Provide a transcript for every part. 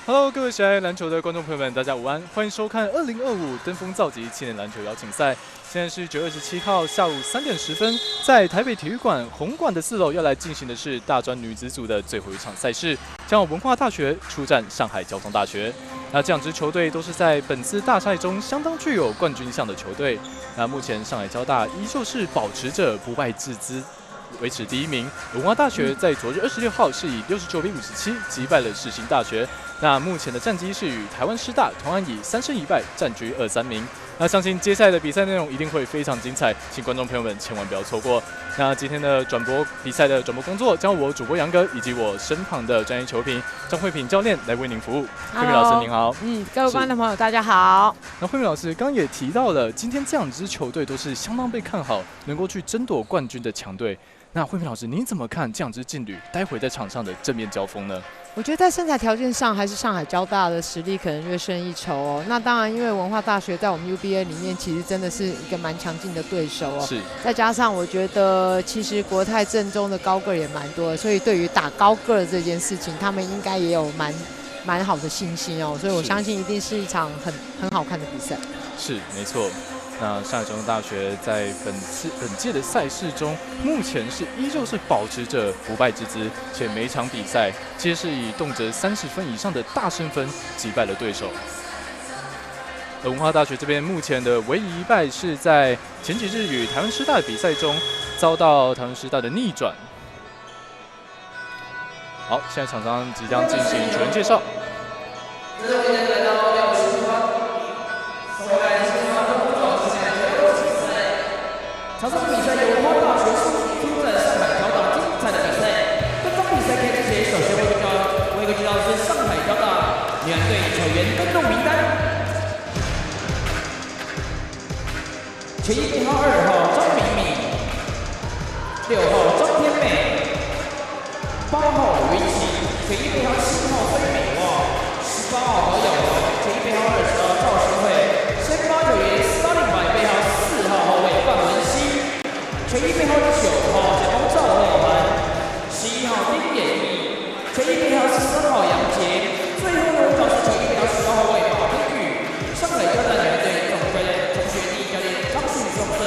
Hello， 各位喜爱篮球的观众朋友们，大家午安，欢迎收看2025登峰造极青年篮球邀请赛。现在是9月27号下午3点10分，在台北体育馆红馆的4楼要来进行的是大专女子组的最后一场赛事，将有文化大学出战上海交通大学。那这两支球队都是在本次大赛中相当具有冠军相的球队。那目前上海交大依旧是保持着不败之姿，维持第一名。文化大学在昨日26号是以69比57击败了世新大学。那目前的战绩是与台湾师大同样以3胜1败占据2、3名。那相信接下来的比赛内容一定会非常精彩，请观众朋友们千万不要错过。那今天的转播比赛的转播工作将我主播杨哥以及我身旁的专业球评张慧萍教练来为您服务。慧萍老师您好。各位观众朋友大家好。那慧萍老师刚刚也提到了，今天这两支球队都是相当被看好，能够去争夺冠军的强队。那慧萍老师，您怎么看这两支劲旅待会在场上的正面交锋呢？我觉得在身材条件上，还是上海交大的实力可能略胜一筹哦。那当然，因为文化大学在我们 UBA 里面其实真的是一个蛮强劲的对手哦。是。再加上我觉得，其实国泰正中的高个也蛮多的，所以对于打高个这件事情，他们应该也有蛮好的信心哦。所以我相信一定是一场很好看的比赛。是，没错。那上海交通大学在本届的赛事中，目前是依旧是保持着不败之姿，且每一场比赛皆是以动辄30分以上的大胜分击败了对手。而文化大学这边目前的唯一一败是在前几日与台湾师大的比赛中遭到台湾师大的逆转。好，现在场上即将进行球员介绍。场上比赛由文化大学出战上海交大精彩的比赛。本场比赛开始前，首先为各位介绍是上海交大女篮队球员登录名单。前一编号2号张敏敏，6号张天美，8号吕云琪，前一编号7号崔美旺，18号何友文，前一编号20号赵诗慧，先发球员starting by背号4号后卫范文熙。前一编号9号前锋赵乐涵，11号丁衍毅，前一编号13号杨杰，最后呢就是前一编号10号后卫马天宇。上海交大女篮队总教练钟学义教练张旭重胜，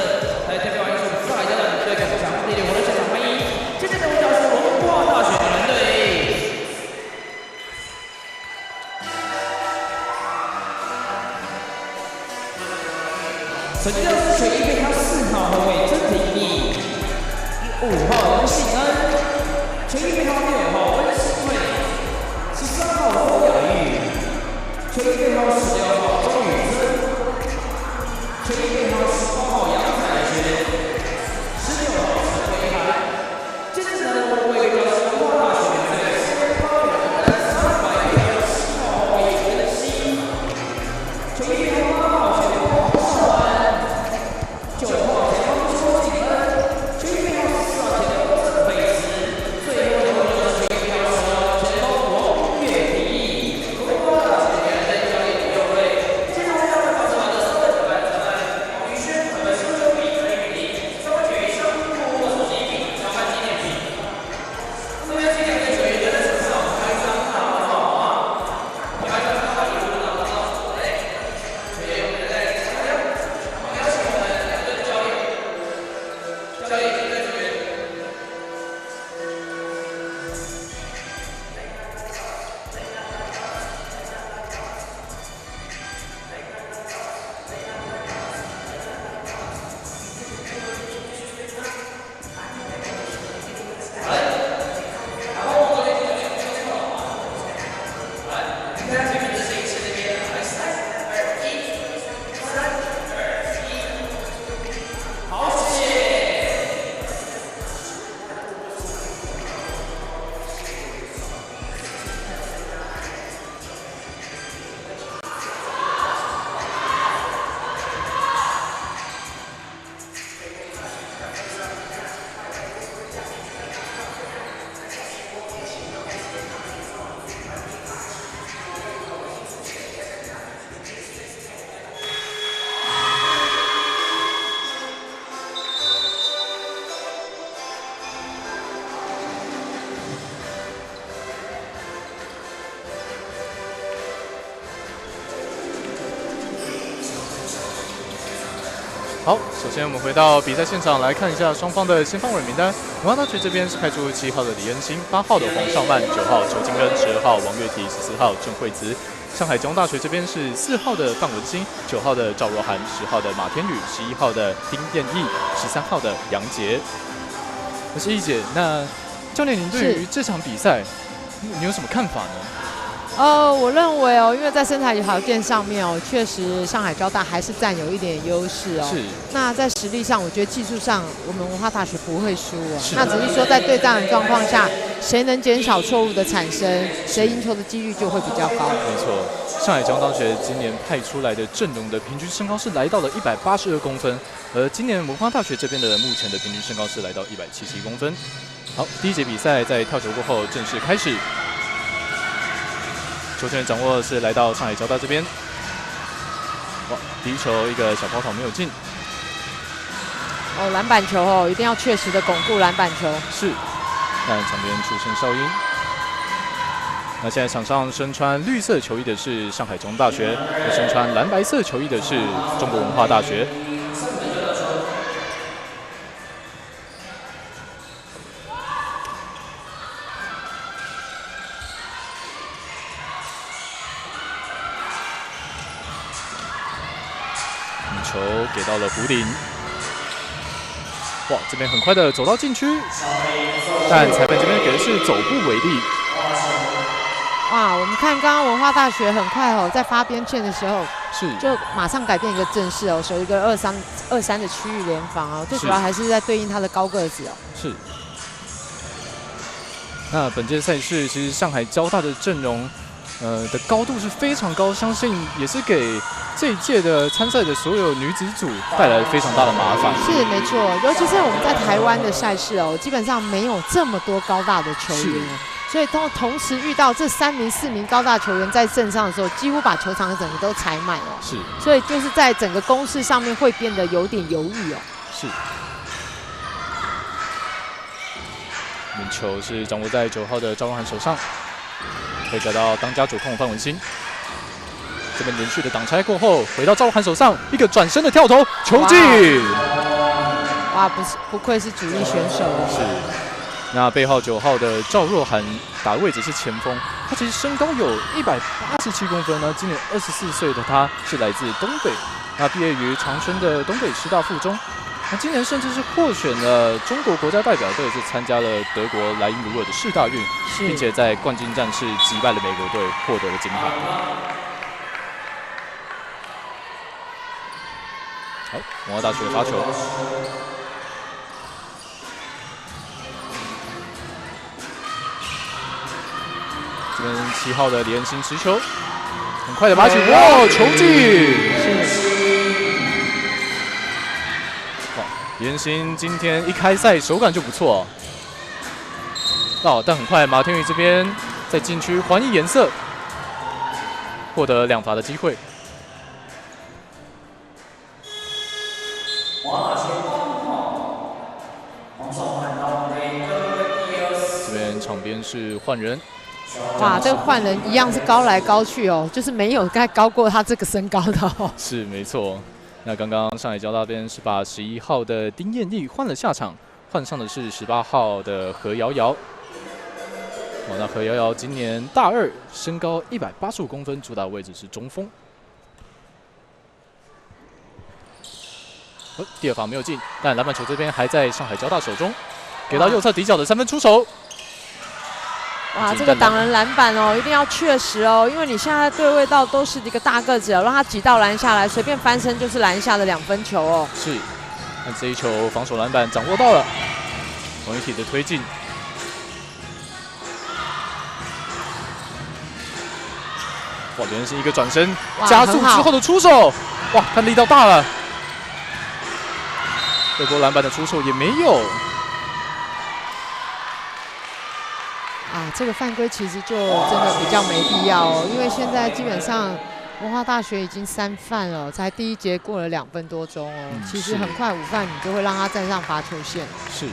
来代表一组上海交大女队共强第6回的现场欢迎。接着呢，我们是文化大学女篮队。首先就是前一编号4号后卫曾廷义，5号杨信恩，前一编号6号温世惠，13号周雅玉，前一编号16号周宇珍，前一编号18号杨彩璇，16号陈维涵。接着呢，我为各位文化大学队先发表的300编号7号后卫袁熙，前一编号8号前锋黄少涵，9号前锋邱景恩，前一编号14号前锋郑佩慈，最后呢就是前一好，首先我们回到比赛现场来看一下双方的先发委名单。文化大学这边是派出7号的李恩欣、8号的黄少曼、9号邱金恩、12号王月缇、14号郑惠慈。上海交通大学这边是4号的范文欣、9号的赵若涵、10号的马天宇、11号的丁彦毅、13号的杨杰。那是易姐，那教练您对于这场比赛，你有什么看法呢？我认为因为在身材条件上面确实上海交大还是占有一点优势哦。是。那在实力上，我觉得技术上我们文化大学不会输那只是说在对战的状况下，谁能减少错误的产生，谁赢球的几率就会比较高。没错，上海交通大学今年派出来的阵容的平均身高是来到了182公分，而今年文化大学这边的目前的平均身高是来到171公分。好，第一节比赛在跳球过后正式开始。球权掌握是来到上海交大这边，哇，第一球一个小抛投没有进。篮板球一定要确实的巩固篮板球。是，但场边出现哨音。那现在场上身穿绿色球衣的是上海交通大学，而身穿蓝白色球衣的是中国文化大学。球给到了胡林，哇，这边很快的走到禁区，但裁判这边给的是走步违例。哇，我们看刚刚文化大学很快在发边线的时候，是就马上改变一个阵势守一个2-3的区域联防最主要还是在对应他的高个子是。那本届赛事其实上海交大的阵容。的高度是非常高，相信也是给这一届的参赛的所有女子组带来非常大的麻烦。是没错，尤其是我们在台湾的赛事基本上没有这么多高大的球员，所以同时遇到这3名、4名高大球员在阵上的时候，几乎把球场整个都踩满是，所以就是在整个攻势上面会变得有点犹豫是。球是掌握在9号的赵若涵手上。可以找到当家主控范文欣，这边连续的挡拆过后，回到赵若涵手上，一个转身的跳投，球进！哇，不愧是主力选手。是。那背号9号的赵若涵打的位置是前锋，他其实身高有187公分呢。今年24岁的他是来自东北，那毕业于长春的东北师大附中。那今年甚至是获选了中国国家代表队，是参加了德国莱茵鲁尔的世大运，并且在冠军战是击败了美国队，获得了金牌。好，文化大学发球，这边7号的李恩欣持球，很快的拔起，哇，球进！李恩欣今天一开赛手感就不错但很快马天宇这边在禁区还以颜色，获得2罚的机会。这边场边是换人，哇，这个换人一样是高来高去就是没有该高过他这个身高的是没错。那刚刚上海交大边是把11号的丁彦毅换了下场，换上的是18号的何瑶瑶。那何瑶瑶今年大2，身高185公分，主打位置是中锋。第2罚没有进，但篮板球这边还在上海交大手中，给到右侧底角的3分出手。哇，这个挡人篮板一定要确实因为你现在对位到都是一个大个子让他挤到篮下来，随便翻身就是篮下的2分球是，那这一球防守篮板掌握到了，王玉体的推进。哇，连是一个转身加速之后的出手，哇，看力道大了。这波篮板的出手也没有。这个犯规其实就真的比较没必要因为现在基本上文化大学已经3犯了，才第1节过了2分多钟其实很快5犯你就会让他站上罚球线。是。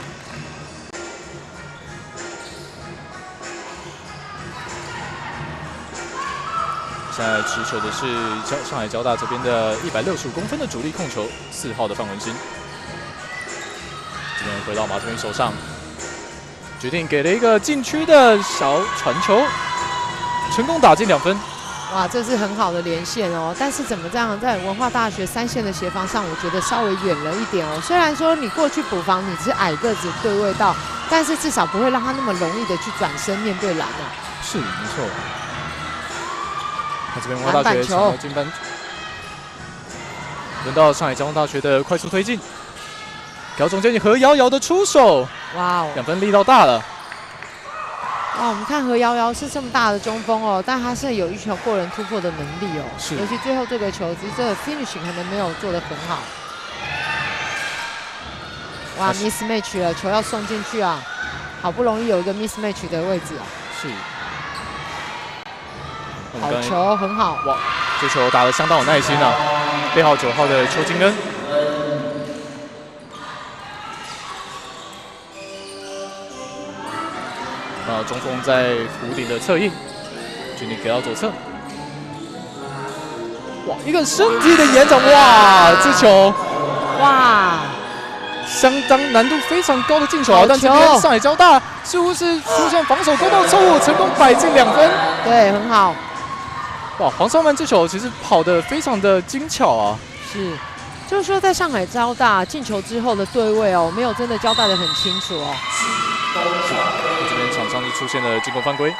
现在持球的是上海交大这边的165公分的主力控球，4号的范文新。这边回到马天宇手上，决定给了一个禁区的小传球，成功打进2分。哇，这是很好的连线哦。但是怎么这样，在文化大学3线的协防上，我觉得稍微远了一点哦。虽然说你过去补防你是矮个子对位到，但是至少不会让他那么容易的去转身面对篮啊。是，没错。那这边文化大学抢到进班，轮到上海交通大学的快速推进，给到中间何瑶瑶的出手，哇哦， 2分力道大了。哇，我们看何瑶瑶是这么大的中锋哦，但他是有一球过人突破的能力哦。是，尤其最后这个球，只是这个 finish 可能没有做得很好。哇 ，mismatch 了，球要送进去啊！好不容易有一个 mismatch 的位置啊。是。好球，很好。哇，这球打得相当有耐心啊！背号9号的邱金恩。中锋在弧顶的侧应，决定给到左侧。哇，一个身体的延展，哇，这球，哇，相当难度非常高的进球啊！但这边上海交大似乎是出现防守勾到错误，成功摆进2分。对，很好。哇，黄少曼这球其实跑得非常的精巧啊。是，就是说在上海交大进球之后的对位哦，没有真的交代得很清楚哦。这边场上就出现了进攻犯规。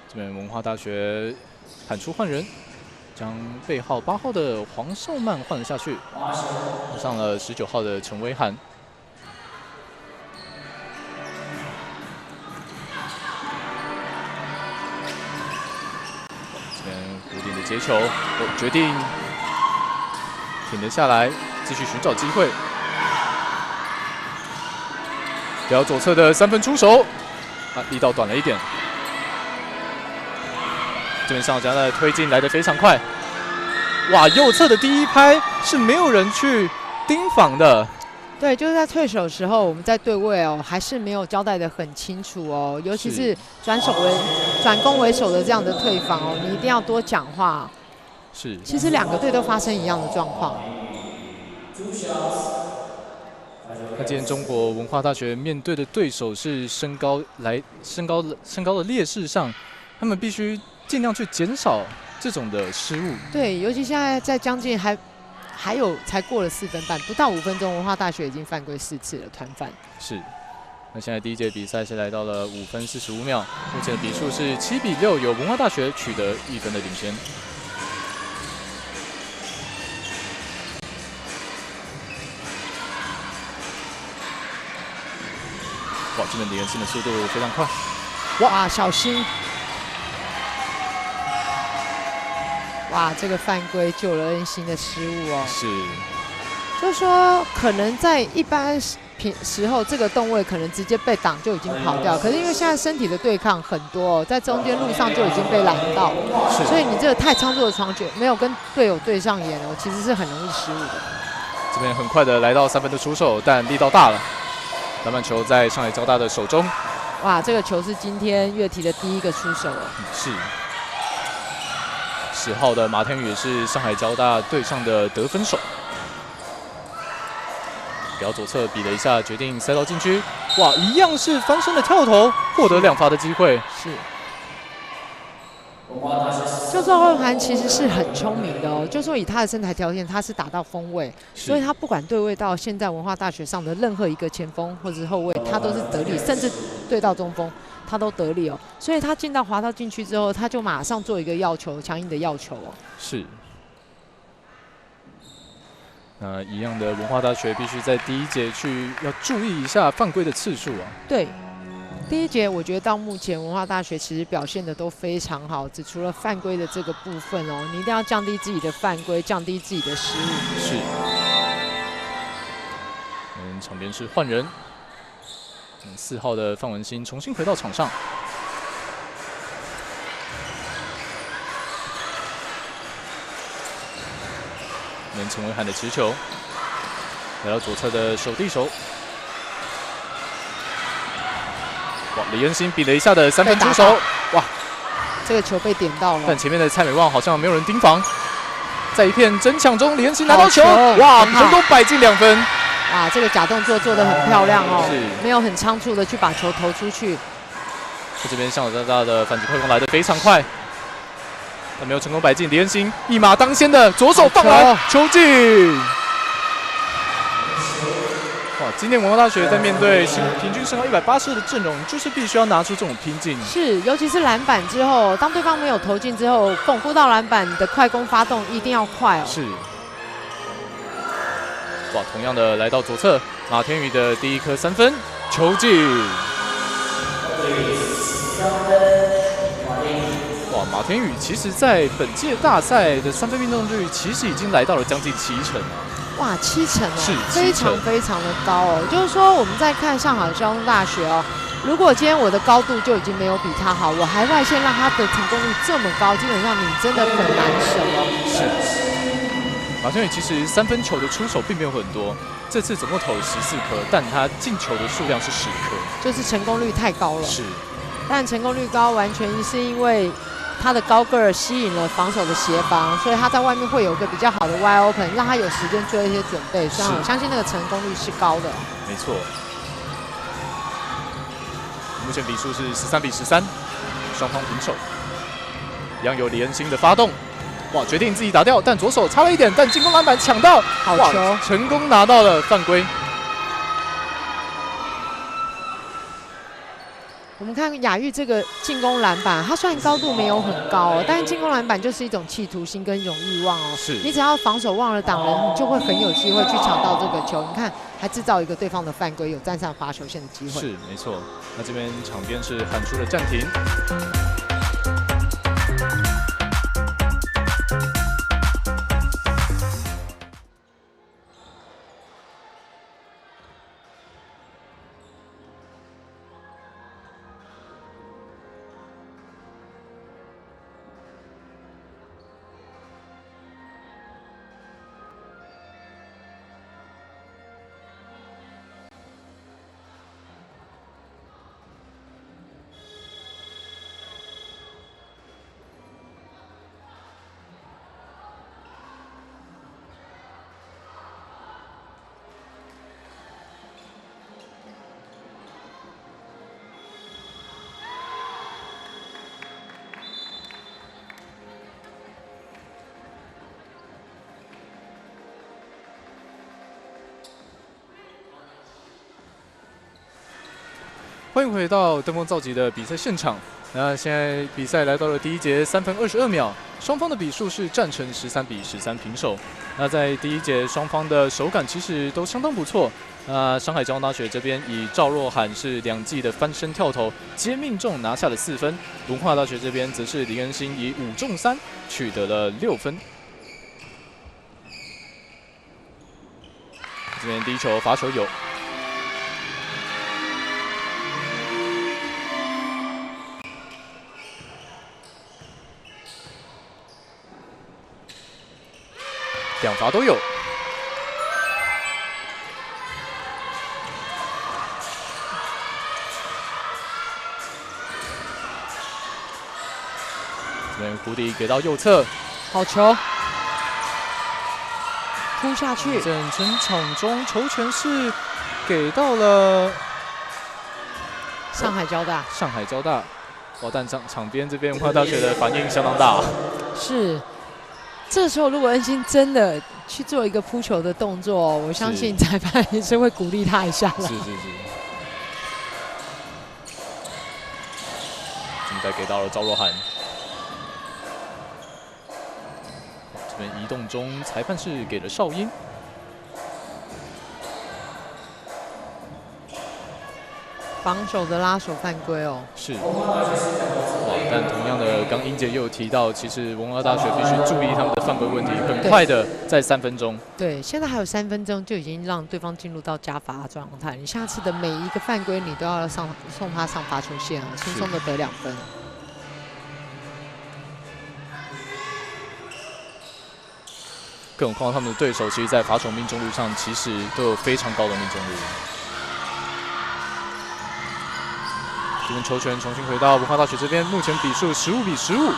这边文化大学喊出换人，将背号8号的黄少曼换了下去，上了19号的陈威涵。这边弧顶的接球，我决定挺了下来，继续寻找机会。给到左侧的3分出手，力道短了一点。这边上海交大的推进来得非常快，哇，右侧的第一拍是没有人去盯防的。对，就是在退守的时候，我们在对位哦，还是没有交代得很清楚哦，尤其是转攻为守的这样的退防哦，你一定要多讲话。是，其实2个队都发生一样的状况。那今天中国文化大学面对的对手是身高的劣势上，他们必须尽量去减少这种的失误。对，尤其现在在将近还有才过了4分半，不到5分钟，文化大学已经犯规4次了，团犯。是。那现在第一节比赛是来到了5分45秒，目前的比数是7比6，由文化大学取得1分的领先。哇，这边李恩信的速度非常快。哇，小心！哇，这个犯规救了恩心的失误哦。是。就是说，可能在一般时候，这个动位可能直接被挡就已经跑掉，可是因为现在身体的对抗很多哦，在中间路上就已经被拦到，所以你这个太仓促的传球没有跟队友对上眼哦，其实是很容易失误的。这边很快的来到3分的出手，但力道大了。篮板球在上海交大的手中。哇，这个球是今天乐题的第1个出手哦。是。10号的马天宇是上海交大队上的得分手。给到左侧比了一下，决定塞到禁区。哇，一样是翻身的跳投，获得2罚的机会。是。就说欧涵其实是很聪明的哦，就说以他的身材条件，他是打到锋位，所以他不管对位到现在文化大学上的任何一个前锋或者是后卫，他都是得力，甚至对到中锋，他都得力哦。所以他滑到禁区之后，他就马上做一个要求，强硬的要求哦。是。那一样的，文化大学必须在第一节要注意一下犯规的次数啊。对。第一节我觉得到目前文化大学其实表现的都非常好，只除了犯规的这个部分哦，你一定要降低自己的犯规，降低自己的失误。是。场边是换人，4号的范文新重新回到场上。陈威涵的持球，来到左侧的手递手。哇，李恩欣比了一下的3分出手，哇，这个球被点到了。但前面的蔡美旺好像没有人盯防，在一片争抢中，李恩欣拿到球，好球哇，很好成功摆进2分。啊，这个假动作做得很漂亮哦，是没有很仓促的去把球投出去。这边向小大大的反击快攻来得非常快，但没有成功摆进。李恩欣一马当先的左手放篮，球进。哇，今年文化大学在面对平均身高180的阵容，就是必须要拿出这种拼劲。是，尤其是篮板之后，当对方没有投进之后，巩固到篮板的快攻发动一定要快哦。是。哇，同样的来到左侧，马天宇的第一颗3分，球进。哇，马天宇其实在本届大赛的3分命中率其实已经来到了将近70%了。哇，70%哦，是非常非常的高哦。就是说，我们在看上海交通大学哦，如果今天我的高度就已经没有比他好，我还外线让他的成功率这么高，基本上你真的很难守哦。是。马天宇其实3分球的出手并没有很多，这次总共投了14颗，但他进球的数量是10颗，就是成功率太高了。是。但成功率高完全是因为他的高个儿吸引了防守的协防，所以他在外面会有一个比较好的 wide open， 让他有时间做一些准备。所以我相信那个成功率是高的。没错。目前比数是13比13，双方平手。一样有李恩欣的发动，哇，决定自己打掉，但左手差了一点，但进攻篮板抢到，好球，成功拿到了犯规。我们看雅玉这个进攻篮板，它虽然高度没有很高哦，但是进攻篮板就是一种企图心跟一种欲望哦。是，你只要防守忘了挡人，你就会很有机会去抢到这个球。你看，还制造一个对方的犯规，有站上罚球线的机会。是，没错。那这边场边是喊出了暂停。欢迎回到登峰造极的比赛现场。那现在比赛来到了第一节3分22秒，双方的比数是战成13比13平手。那在第一节双方的手感其实都相当不错。上海交通大学这边以赵若涵是2记的翻身跳投皆命中拿下了4分，文化大学这边则是李恩欣以5中3取得了6分。这边第一球罚球有。2罚都有。这边胡迪给到右侧，好球，突下去。整场中球权是给到了上海交大。上海交大，哇！但场边这边文化大学的反应相当大。是。这时候，如果恩欣真的去做一个扑球的动作，我相信裁判也是会鼓励他一下了。是。现在给到了赵若涵，这边移动中，裁判是给了哨音。防守的拉手犯规哦。是。哇！但同样的，刚英杰也有提到，其实文化大学必须注意他们的犯规问题，很快的在3分钟。对，现在还有3分钟就已经让对方进入到加罚状态。你下次的每一个犯规，你都要送他上罚球线啊，轻松的得2分。更何况他们的对手，其实在罚球命中率上，其实都有非常高的命中率。这边球权重新回到文化大学这边，目前比数15比15。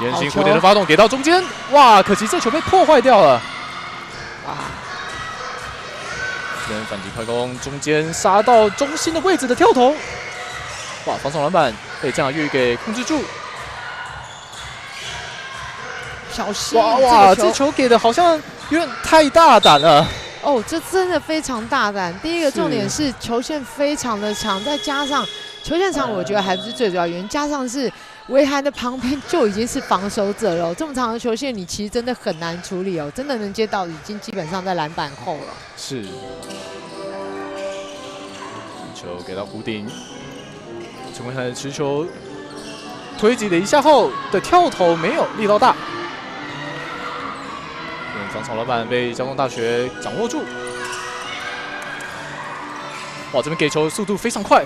严心蝴蝶的发动给到中间，哇，可惜这球被破坏掉了。哇！这边反击快攻，中间杀到中心的位置的跳投，哇，防守篮板被这样越狱给控制住。小心！哇，这球给的好像有点太大胆了。哦，这真的非常大胆。第一个重点是球线非常的长，再加上球线长，我觉得还不是最主要原因，加上是维涵的旁边就已经是防守者了。这么长的球线，你其实真的很难处理哦，真的能接到已经基本上在篮板后了。是。球给到弧顶，陈伟涵的持球推挤了一下后的跳投没有力道大。防守篮板被交通大学掌握住，哇，这边给球速度非常快，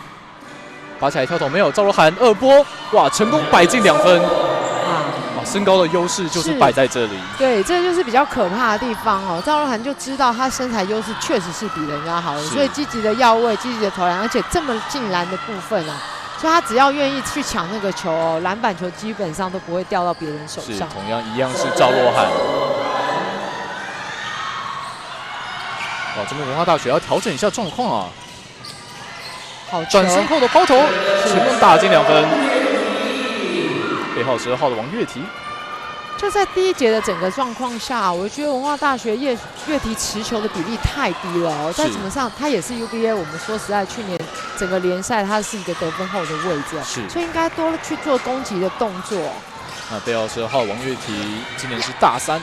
拔起来跳投没有，赵若涵2波，哇，成功摆进2分，哇，身高的优势就是摆在这里。对，这就是比较可怕的地方哦。赵若涵就知道他身材优势确实是比人家好的，所以积极的要位，积极的投篮，而且这么进篮的部分啊，所以他只要愿意去抢那个球哦，篮板球基本上都不会掉到别人手上。是，同样一样是赵若涵。哇，这边文化大学要调整一下状况啊！好，转身后的抛投，成功打进2分。背号12号的王月提，就在第一节的整个状况下，我觉得文化大学月提持球的比例太低了哦。在怎么上，他也是 UBA， 我们说实在，去年整个联赛他是一个得分后的位置，是，所以应该多去做攻击的动作。那背号12号王月提今年是大3。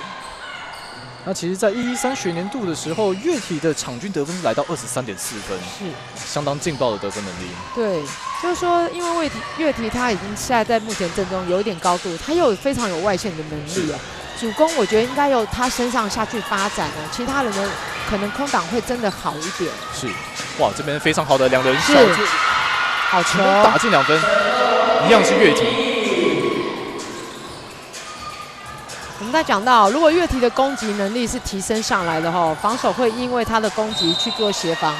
那其实，在113学年度的时候，乐体的场均得分来到23.4分，是相当劲爆的得分能力。对，就是说，因为乐体他已经现在目前阵中有一点高度，他又非常有外线的能力哦。主攻我觉得应该由他身上下去发展哦，其他人的可能空档会真的好一点。是，哇，这边非常好的2人小球，好球，打进2分，一样是乐体。我们在讲到，如果乐体的攻击能力是提升上来的话，防守会因为他的攻击去做协防，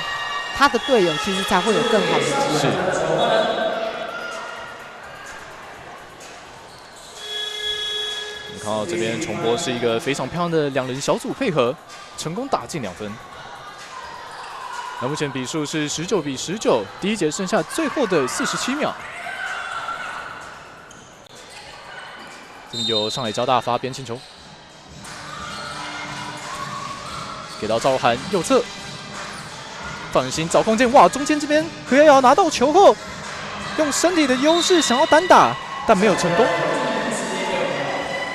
他的队友其实才会有更好的机会。我们看到这边重播是一个非常漂亮的2人小组配合，成功打进2分。那目前比数是19比19，第一节剩下最后的47秒。这边由上海交大发边线球，给到赵若涵右侧，范心找空间，哇！中间这边何瑶瑶拿到球后，用身体的优势想要单打，但没有成功。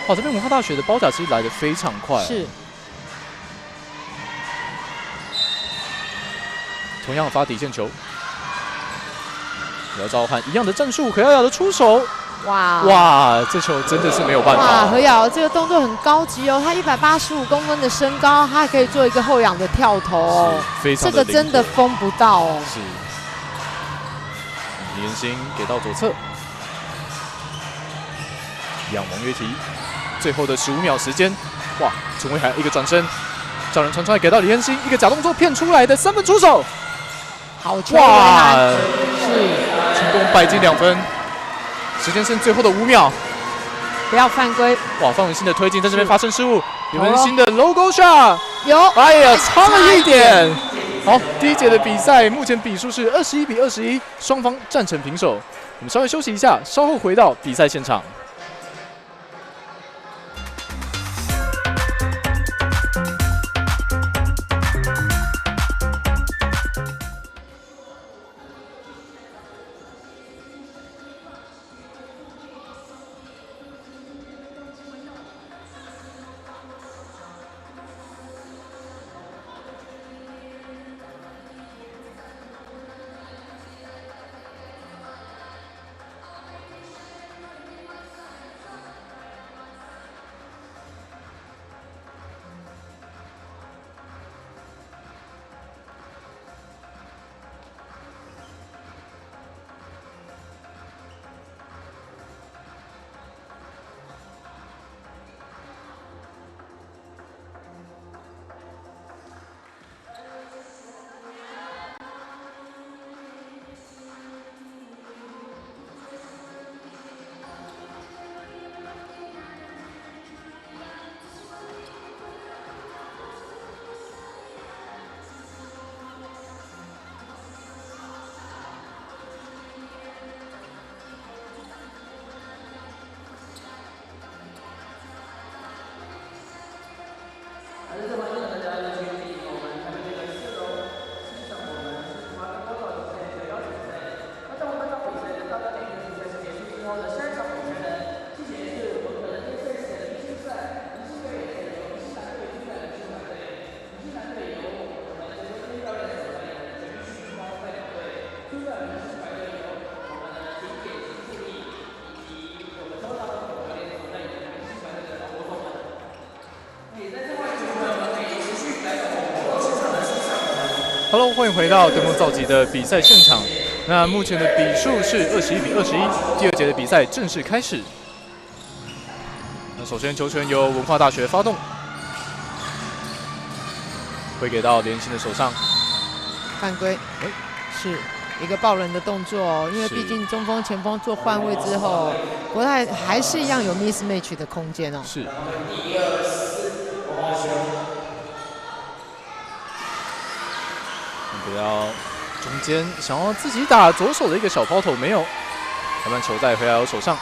哇！这边文化大学的包夹其实来得非常快，是。同样发底线球，给到赵若涵一样的战术，何瑶瑶的出手。哇，这球真的是没有办法。哇，何瑶这个动作很高级哦，他185公分的身高，他还可以做一个后仰的跳投哦，非常这个真的封不到哦。是，李彦星给到左侧，一样王月提，最后的15秒时间，哇，陈伟涵一个转身，叫人传出来给到李彦星，一个假动作骗出来的3分出手，好球！哇，是成功摆进2分。时间剩最后的5秒，不要犯规！哇，范文新的推进在这边发生失误，李文新的 logo shot 有，哎呀，差了一点。好，第一节的比赛目前比数是21比21，双方战成平手。我们稍微休息一下，稍后回到比赛现场。Hello， 欢迎回到登峰造极的比赛现场。那目前的比数是21比21，第二节的比赛正式开始。那首先球权由文化大学发动，会给到连心的手上。犯规，是一个爆人的动作哦，因为是毕竟中锋、前锋做换位之后，国泰还是一样有 mismatch 的空间哦。是。给到中间，想要自己打左手的一个小抛投没有，台湾球再回到手上。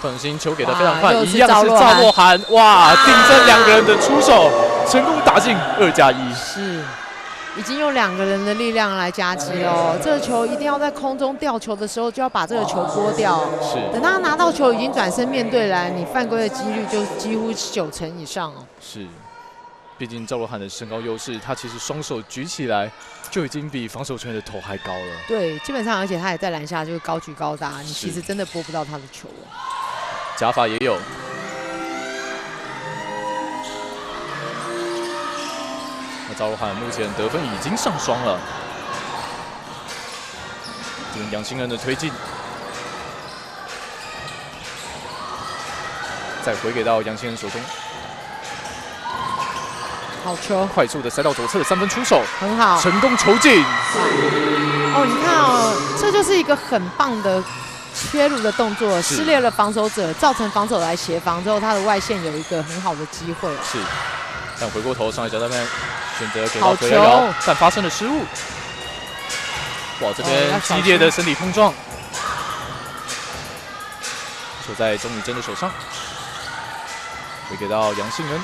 范心球给的非常快，一样是赵若涵，哇，顶着两个人的出手，成功打进2+1。是，已经用2个人的力量来夹击哦。这个球一定要在空中吊球的时候就要把这个球拨掉。是，等他拿到球已经转身面对篮，你犯规的几率就几乎90%以上哦。是。毕竟赵若涵的身高优势，他其实双手举起来就已经比防守球员的头还高了。对，基本上，而且他也在篮下就是高举高打，你其实真的拨不到他的球哦。假法也有。那赵若涵目前得分已经上双了。这边杨新恩的推进，再回给到杨新恩手中。好球，快速的塞到左侧的3分出手，很好，成功球进。哦，你看哦，这就是一个很棒的切入的动作，撕裂了防守者，造成防守来协防之后，他的外线有一个很好的机会。是，但回过头上来脚那边选择给到何瑶瑶，但发生了失误。哇，这边激烈的身体碰撞，球在钟宇珍的手上，回给到杨信恩。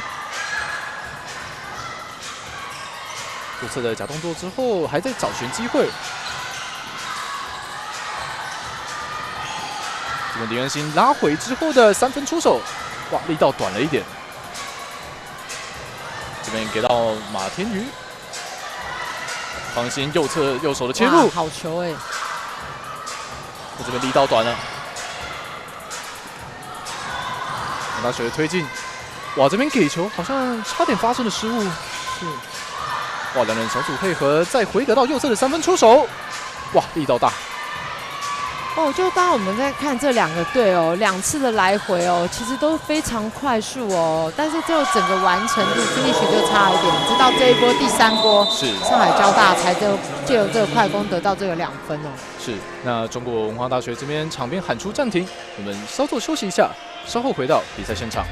左侧的假动作之后，还在找寻机会。这边林恩欣拉回之后的3分出手，哇，力道短了一点。这边给到马天宇，方心右侧右手的切入，好球哎！这边力道短了。文大学的推进，哇，这边给球好像差点发生了失误。是。哇，两人小组配合，再回得到右侧的3分出手，哇，力道大。哦，就当我们在看这2个队哦，2次的来回哦，其实都非常快速哦，但是就整个完成度 finish 就差一点。直到这一波第3波，是上海交大才借由这个快攻得到这个2分哦。是，那中国文化大学这边场边喊出暂停，我们稍作休息一下，稍后回到比赛现场。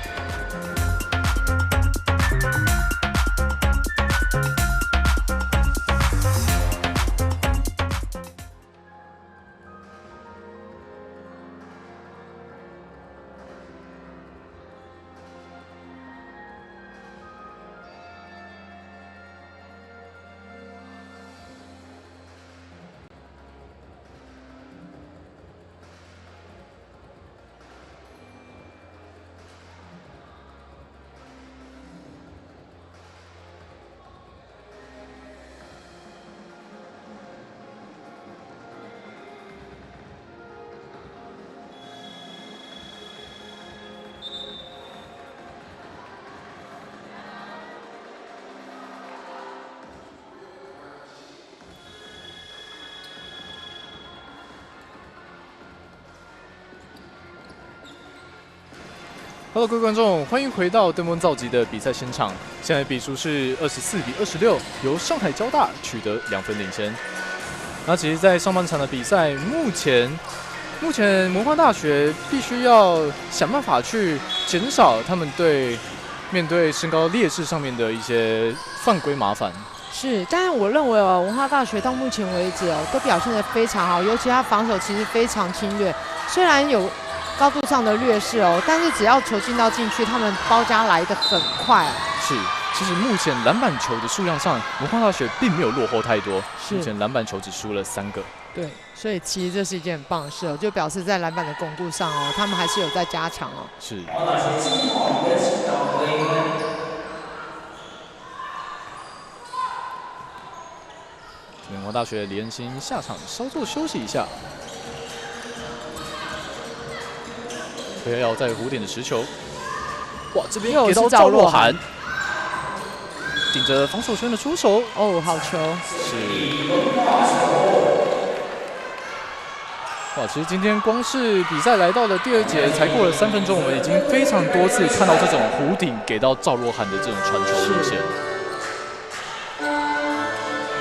Hello， 各位观众，欢迎回到登峰造极的比赛现场。现在比数是24比26，由上海交大取得2分领先。那其实，在上半场的比赛，目前文化大学必须要想办法去减少他们面对身高劣势上面的一些犯规麻烦。是，但是我认为哦，文化大学到目前为止哦，都表现得非常好，尤其他防守其实非常侵略，虽然有高度上的劣势哦，但是只要球进到禁区，他们包夹来得很快啊。是，其实目前篮板球的数量上，文化大学并没有落后太多，目前篮板球只输了3个。对，所以其实这是一件很棒的事哦，就表示在篮板的巩固上哦，他们还是有在加强哦。是。文化大学李恩兴下场稍作休息一下。何瑶瑶在弧顶的持球，哇，这边给到赵若涵，顶着防守圈的出手，哦，好球！是。哇，其实今天光是比赛来到了第2节，才过了3分钟，我们已经非常多次看到这种弧顶给到赵若涵的这种传球路线。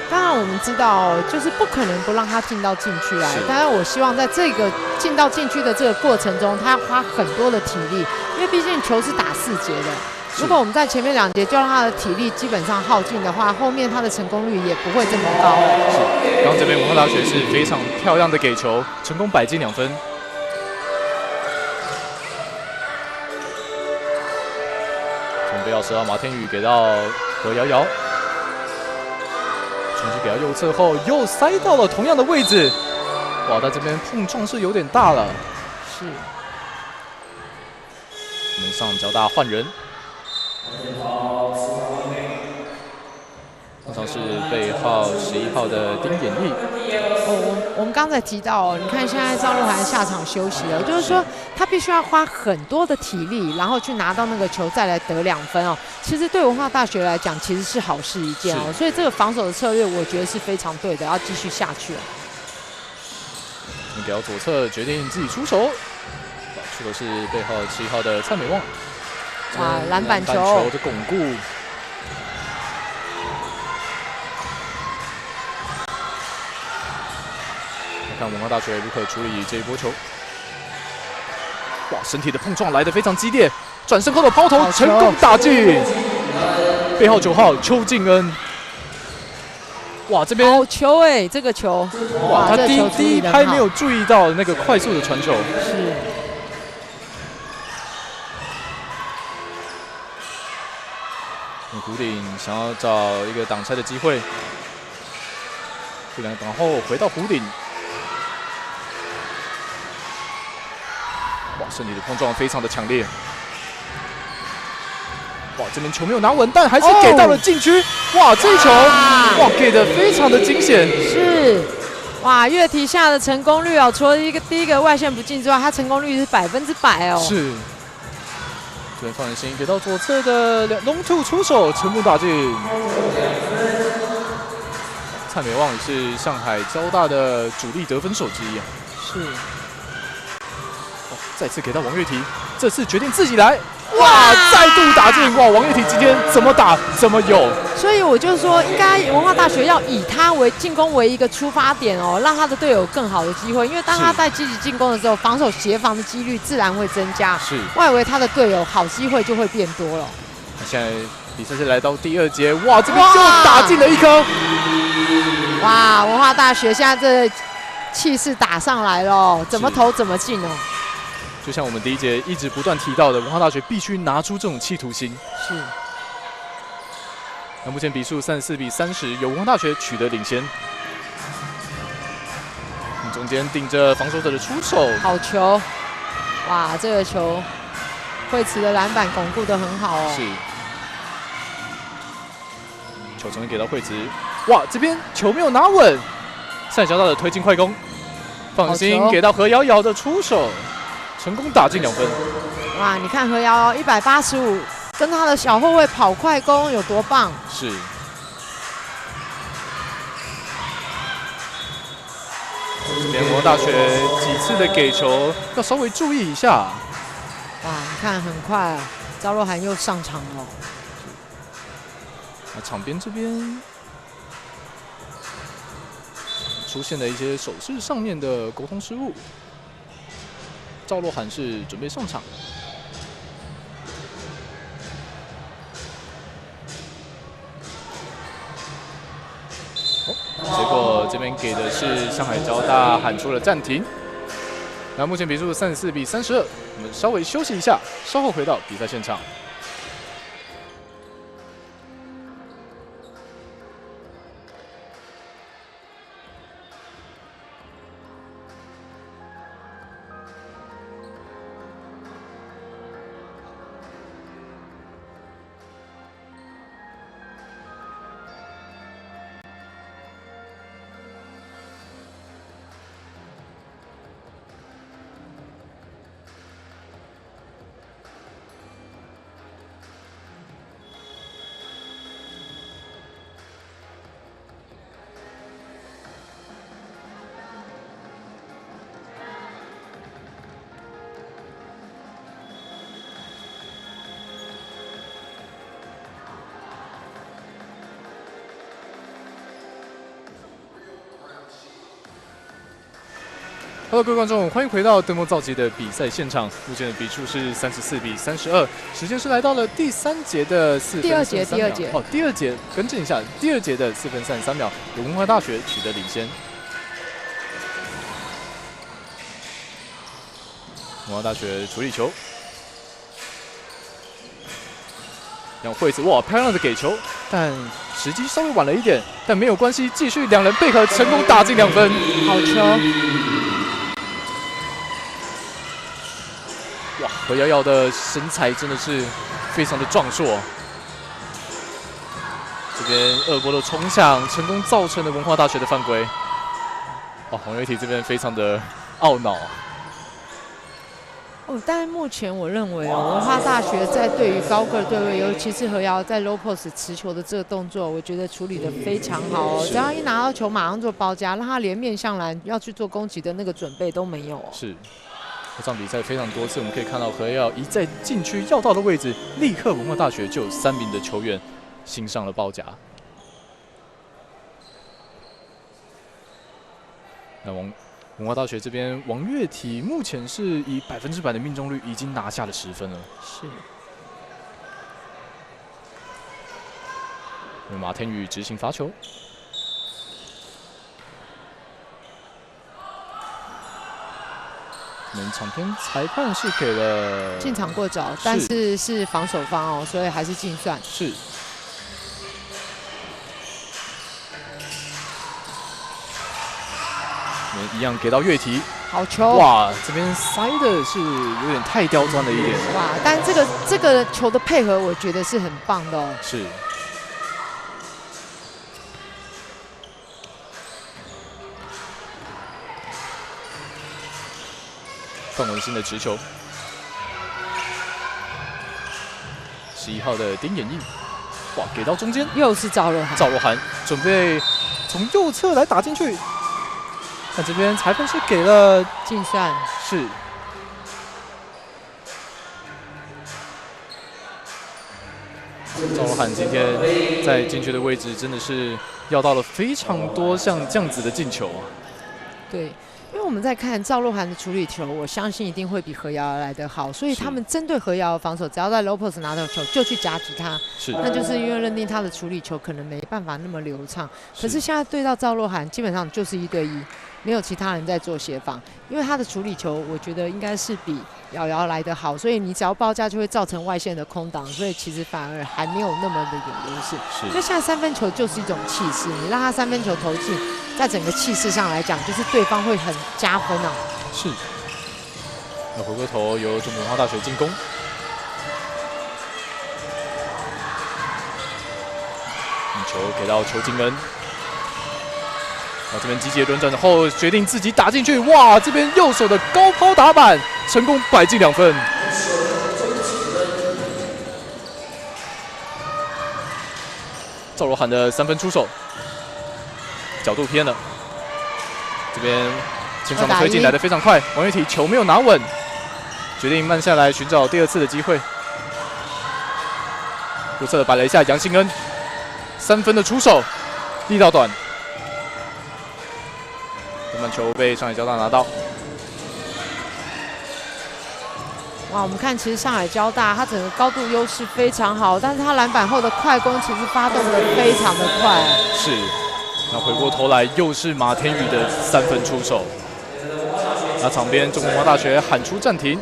当然我们知道，就是不可能不让他进到禁区来。当然，我希望在这个进到禁区的这个过程中，他要花很多的体力，因为毕竟球是打4节的。如果我们在前面2节就让他的体力基本上耗尽的话，后面他的成功率也不会这么高。是。刚刚这边文化大学是非常漂亮的给球，成功摆进2分。准备要10号马天宇给到何瑶瑶。传球给到右侧后，又塞到了同样的位置。哇，在这边碰撞是有点大了。是。我们上交大换人。通常是背号11号的丁衍毅。我们刚才提到你看现在赵若涵下场休息了，就是说他必须要花很多的体力，然后去拿到那个球再来得2分哦。其实对文化大学来讲，其实是好事一件哦。所以这个防守的策略，我觉得是非常对的，要继续下去。给到左侧，决定自己出手，出的是背号7号的蔡美旺。哇，篮板球的巩固。看文化大学如何处理这一波球。哇，身体的碰撞来得非常激烈，转身后的抛投成功打进。背号9号邱敬恩。哇，这边好球哎，这个球。哇，他第一拍没有注意到那个快速的传球。是。弧顶想要找一个挡拆的机会，不然然后回到弧顶。哇，身体的碰撞非常的强烈。哇，这边球没有拿稳，但还是给到了禁区。哇，这一球哇给的非常的惊险。是。哇，越体下的成功率哦，除了第一个外线不进之外，它成功率是100%哦。是。这边放心给到左侧的龙兔出手，成功打进。蔡美旺也是上海交大的主力得分手之一啊。是。再次给到王月婷，这次决定自己来。哇，再度打进！哇，王月婷今天怎么打怎么有。所以我就说，应该文化大学要以他为进攻为一个出发点哦，让他的队友更好的机会。因为当他在积极进攻的时候，防守协防的几率自然会增加。是，外围他的队友好机会就会变多了。现在比赛是来到第2节，哇，这边就打进了1颗。哇，文化大学现在这气势打上来了，怎么投怎么进哦。就像我们第1节一直不断提到的，文化大学必须拿出这种企图心。是。那目前比数34-30，由文化大学取得领先。中间顶着防守者的出手，好球！哇，这个球，惠慈的篮板巩固得很好哦。是。球终于给到惠慈，哇，这边球没有拿稳，赛交大的推进快攻，放心给到何瑶瑶的出手。成功打进2分。哇，你看何瑶185，跟他的小后卫跑快攻有多棒？是。这边文化大学几次的给球要稍微注意一下。哇，你看很快啊，赵若涵又上场了。那场边这边出现了一些手势上面的沟通失误。赵若涵是准备上场，结果这边给的是上海交大喊出了暂停。那目前比数34-32，我们稍微休息一下，稍后回到比赛现场。Hello， 各位观众，欢迎回到登峰造极的比赛现场。目前的比数是34比32，时间是来到了第3节的4分第二节哦，第二节更正一下，第2节的4分33秒，由文化大学取得领先。文化大学处理球，让惠子哇漂亮的给球，但时机稍微晚了一点，但没有关系，继续两人配合成功打进2分，好球！哇，何瑶瑶的身材真的是非常的壮硕。这边2波的冲抢成功造成了文化大学的犯规。哇，黄月体这边非常的懊恼。哦，但目前我认为文化大学在对于高个对位，尤其是何瑶在 low post 持球的这个动作，我觉得处理的非常好哦。只要一拿到球，马上做包夹，让他连面向篮要去做攻击的那个准备都没有哦。是。这场比赛非常多次，我们可以看到何瑶一在禁区要到的位置，立刻文化大学就有3名的球员欣上了包夹。那文化大学这边，王月体目前是以100%的命中率已经拿下了10分了。是。由马天宇执行罚球。场边裁判是给了进场过早，但是是防守方哦，所以还是净算。是。一样给到月体，好球！哇，这边塞的是有点太刁钻了一点。哇，但这个球的配合，我觉得是很棒的哦。是。范文新的直球，11号的丁彦毅，哇，给到中间，又是赵若涵，赵若涵准备从右侧来打进去，但这边裁判是给了净算，是。赵若涵今天在禁区的位置真的是要到了非常多像这样子的进球啊。对。因为我们在看赵若涵的处理球，我相信一定会比何瑶来得好，所以他们针对何瑶的防守，只要在 low post 拿到球就去夹击他，那就是因为认定他的处理球可能没办法那么流畅。可是现在对到赵若涵，基本上就是1对1，没有其他人在做协防，因为他的处理球，我觉得应该是比瑶瑶来得好，所以你只要包夹就会造成外线的空档，所以其实反而还没有那么的有优势。因为现在3分球就是一种气势，你让他3分球投进。在整个气势上来讲，就是对方会很加分啊。是。那回过头由中国文化大学进攻，球给到邱金恩，这边集结轮转后决定自己打进去，哇！这边右手的高抛打板成功摆进2分。赵若涵的3分出手。角度偏了，这边前场的推进来得非常快，王月体球没有拿稳，决定慢下来寻找第2次的机会。右侧摆了一下杨信恩，3分的出手，力道短，篮板球被上海交大拿到。哇，我们看其实上海交大它整个高度优势非常好，但是它篮板后的快攻其实发动的非常的快。是。那回过头来，又是马天宇的3分出手。那场边中国文化大学喊出暂停，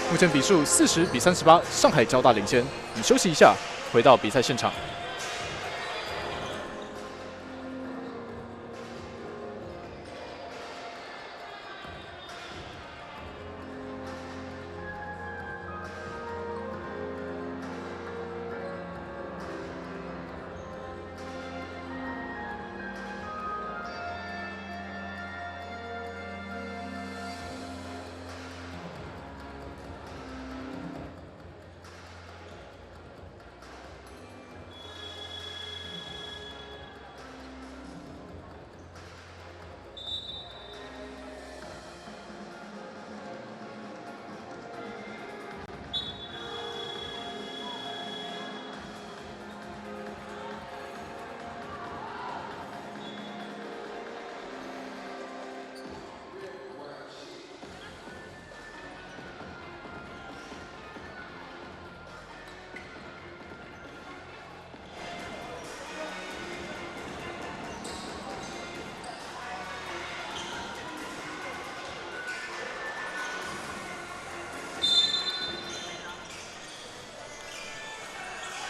目前比数40比38，上海交大领先。我们休息一下，回到比赛现场。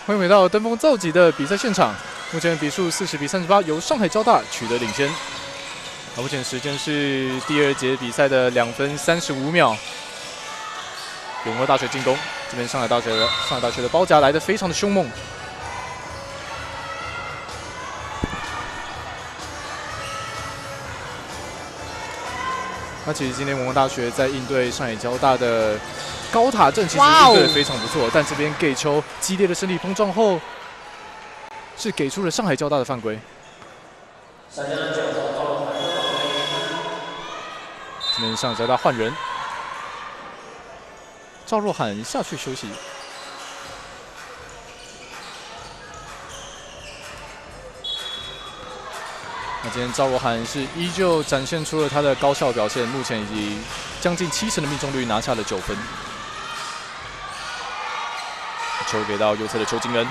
欢迎回到登峰造极的比赛现场。目前比数40比38，由上海交大取得领先。目前时间是第2节比赛的2分35秒。永和大学进攻，这边上海大学的包夹来得非常的凶猛。那其实今天文化大学在应对上海交大的高塔阵，其实应对得非常不错，但这边给球激烈的身体碰撞后，是给出了上海交大的犯规。这边上海交大换人，赵若涵下去休息。那今天赵若涵是依旧展现出了他的高效表现，目前以将近70%的命中率拿下了9分。球给到右侧的邱金恩，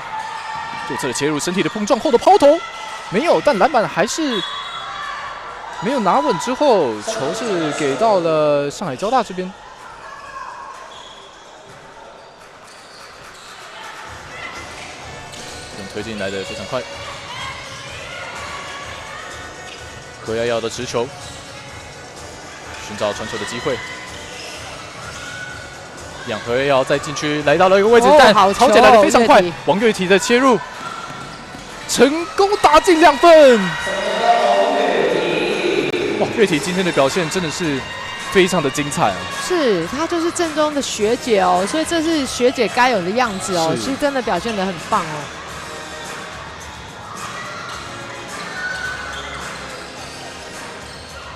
右侧的切入，身体的碰撞后的抛投没有，但篮板还是没有拿稳。之后球是给到了上海交大这边。推进来的非常快。何耀耀的持球，寻找传球的机会。何耀耀在禁区来到了一个位置，但曹姐来的非常快。王月体的切入，成功打进2分。哇，月体今天的表现真的是非常的精彩啊！是，她就是正宗的学姐哦，所以这是学姐该有的样子哦，其实真的表现得很棒哦。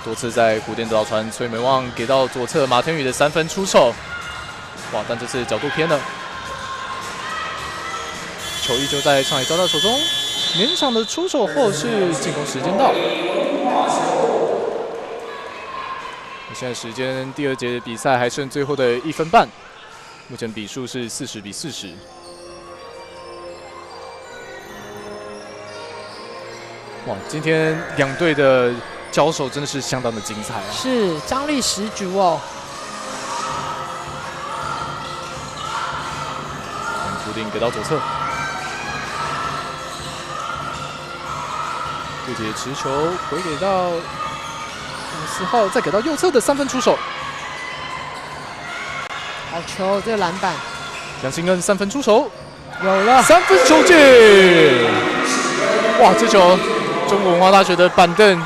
多次在古典导传，崔美望给到左侧马天宇的3分出手，哇！但这次角度偏了，球依旧在上海交大手中，勉强的出手后是进攻时间到。现在时间第2节的比赛还剩最后的1分半，目前比数是40比40。哇，今天2队的交手真的是相当的精彩啊！是张力十足哦。固定给到左侧，对接持球回给到4号，再给到右侧的3分出手。好球，这个篮板。杨新恩3分出手，有了3分球进！哇，这球中国文化大学的板凳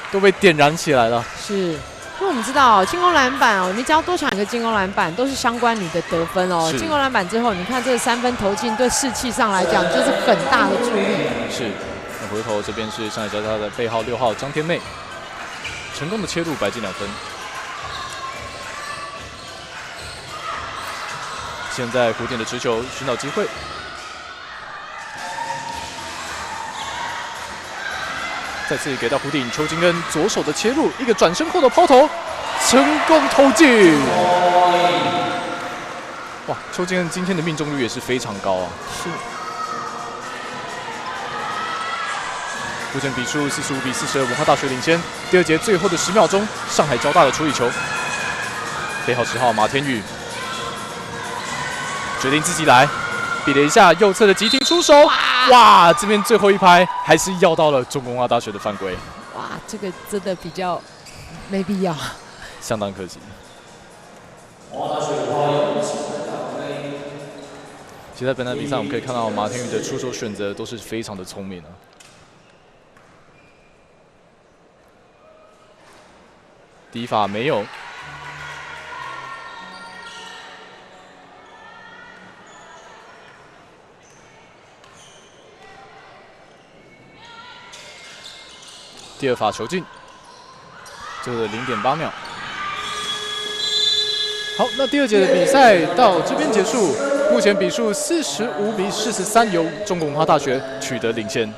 都被点燃起来了。是，因为我们知道进攻篮板哦，你只要多抢一个进攻篮板，都是相关你的得分哦。进攻篮板之后，你看这3分投进，对士气上来讲就是很大的助力。是，那回头这边是上海交大的背号6号张天妹，成功的切入白进2分。现在古典的持球寻找机会。再次给到弧顶，邱金恩左手的切入，一个转身后的抛投，成功投进。哇，邱金恩今天的命中率也是非常高啊。是。目前比数45比42，文化大学领先。第2节最后的10秒钟，上海交大的处理球，背号10号马天宇决定自己来，比了一下右侧的急停出手。哇，这边最后一拍还是要到了中国文化大学的犯规。哇，这个真的比较没必要，相当可惜。其实在本场比赛我们可以看到马天宇的出手选择都是非常的聪明啊。第一罚没有。第2罚球进，这个0.8秒。好，那第2节的比赛到这边结束，目前比数45比43，由中国文化大学取得领先。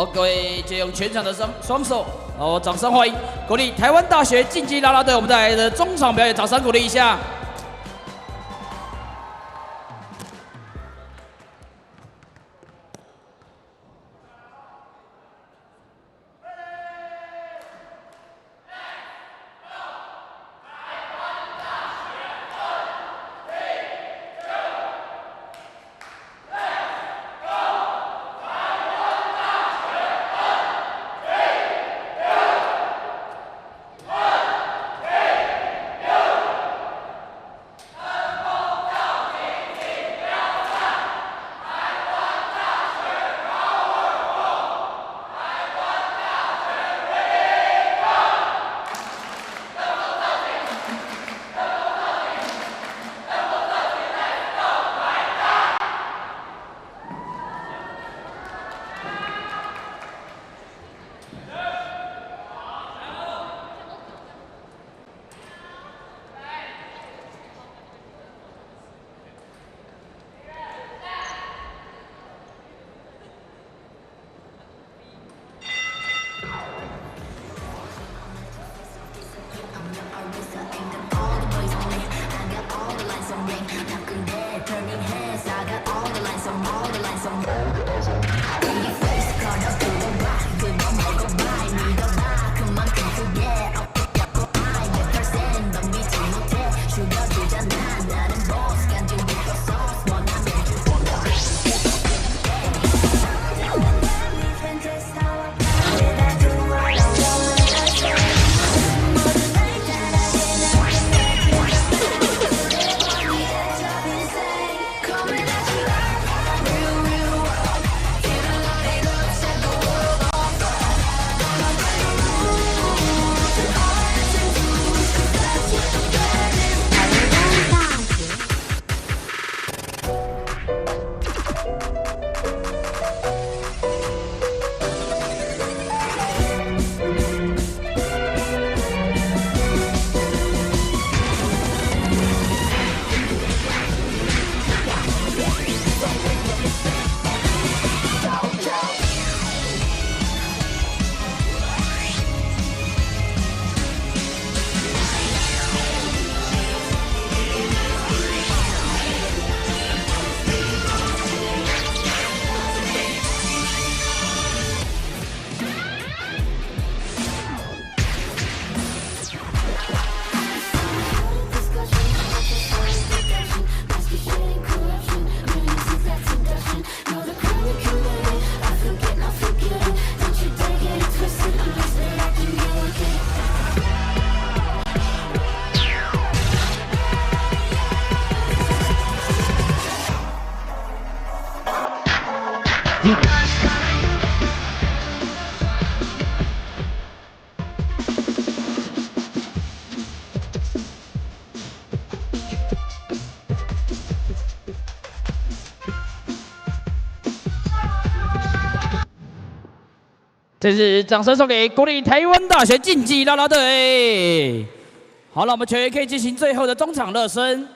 各位借用全场的双手，掌声欢迎，鼓励台湾大学竞技啦啦队我们带来的中场表演，掌声鼓励一下。这是掌声送给国立台湾大学竞技啦啦队。好了，我们球员可以进行最后的中场热身。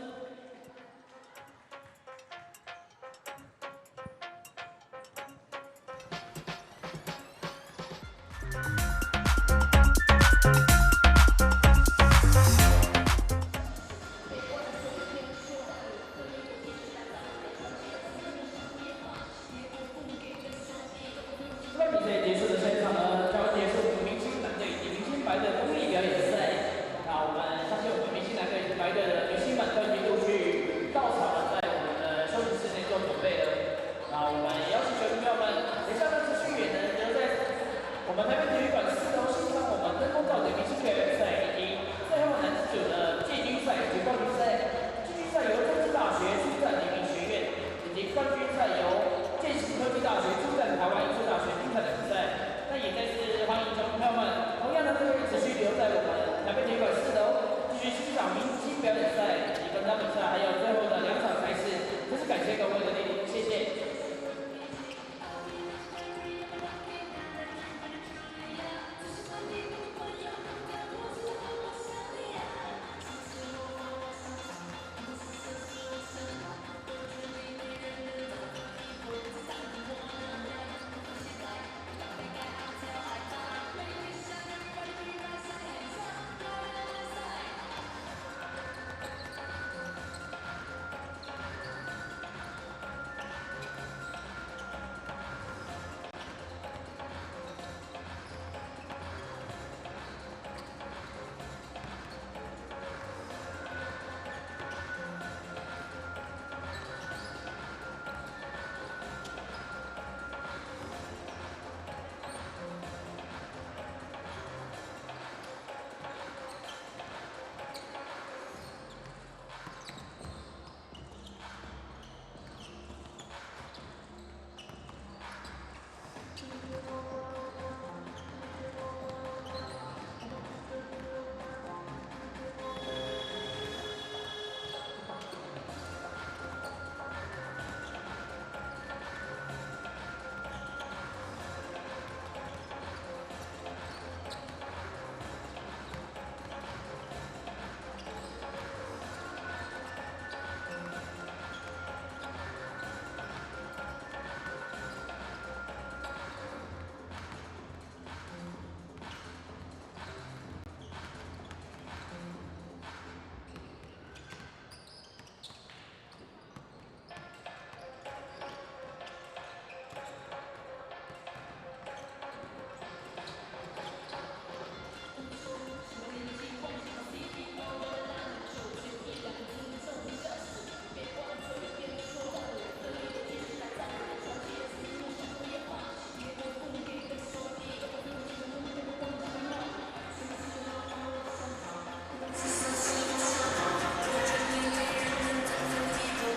比赛结束的现场呢，将会结束明星蓝队以及明星白队的公益表演赛。那我们相信我们明星蓝队以及白队的明星们都已经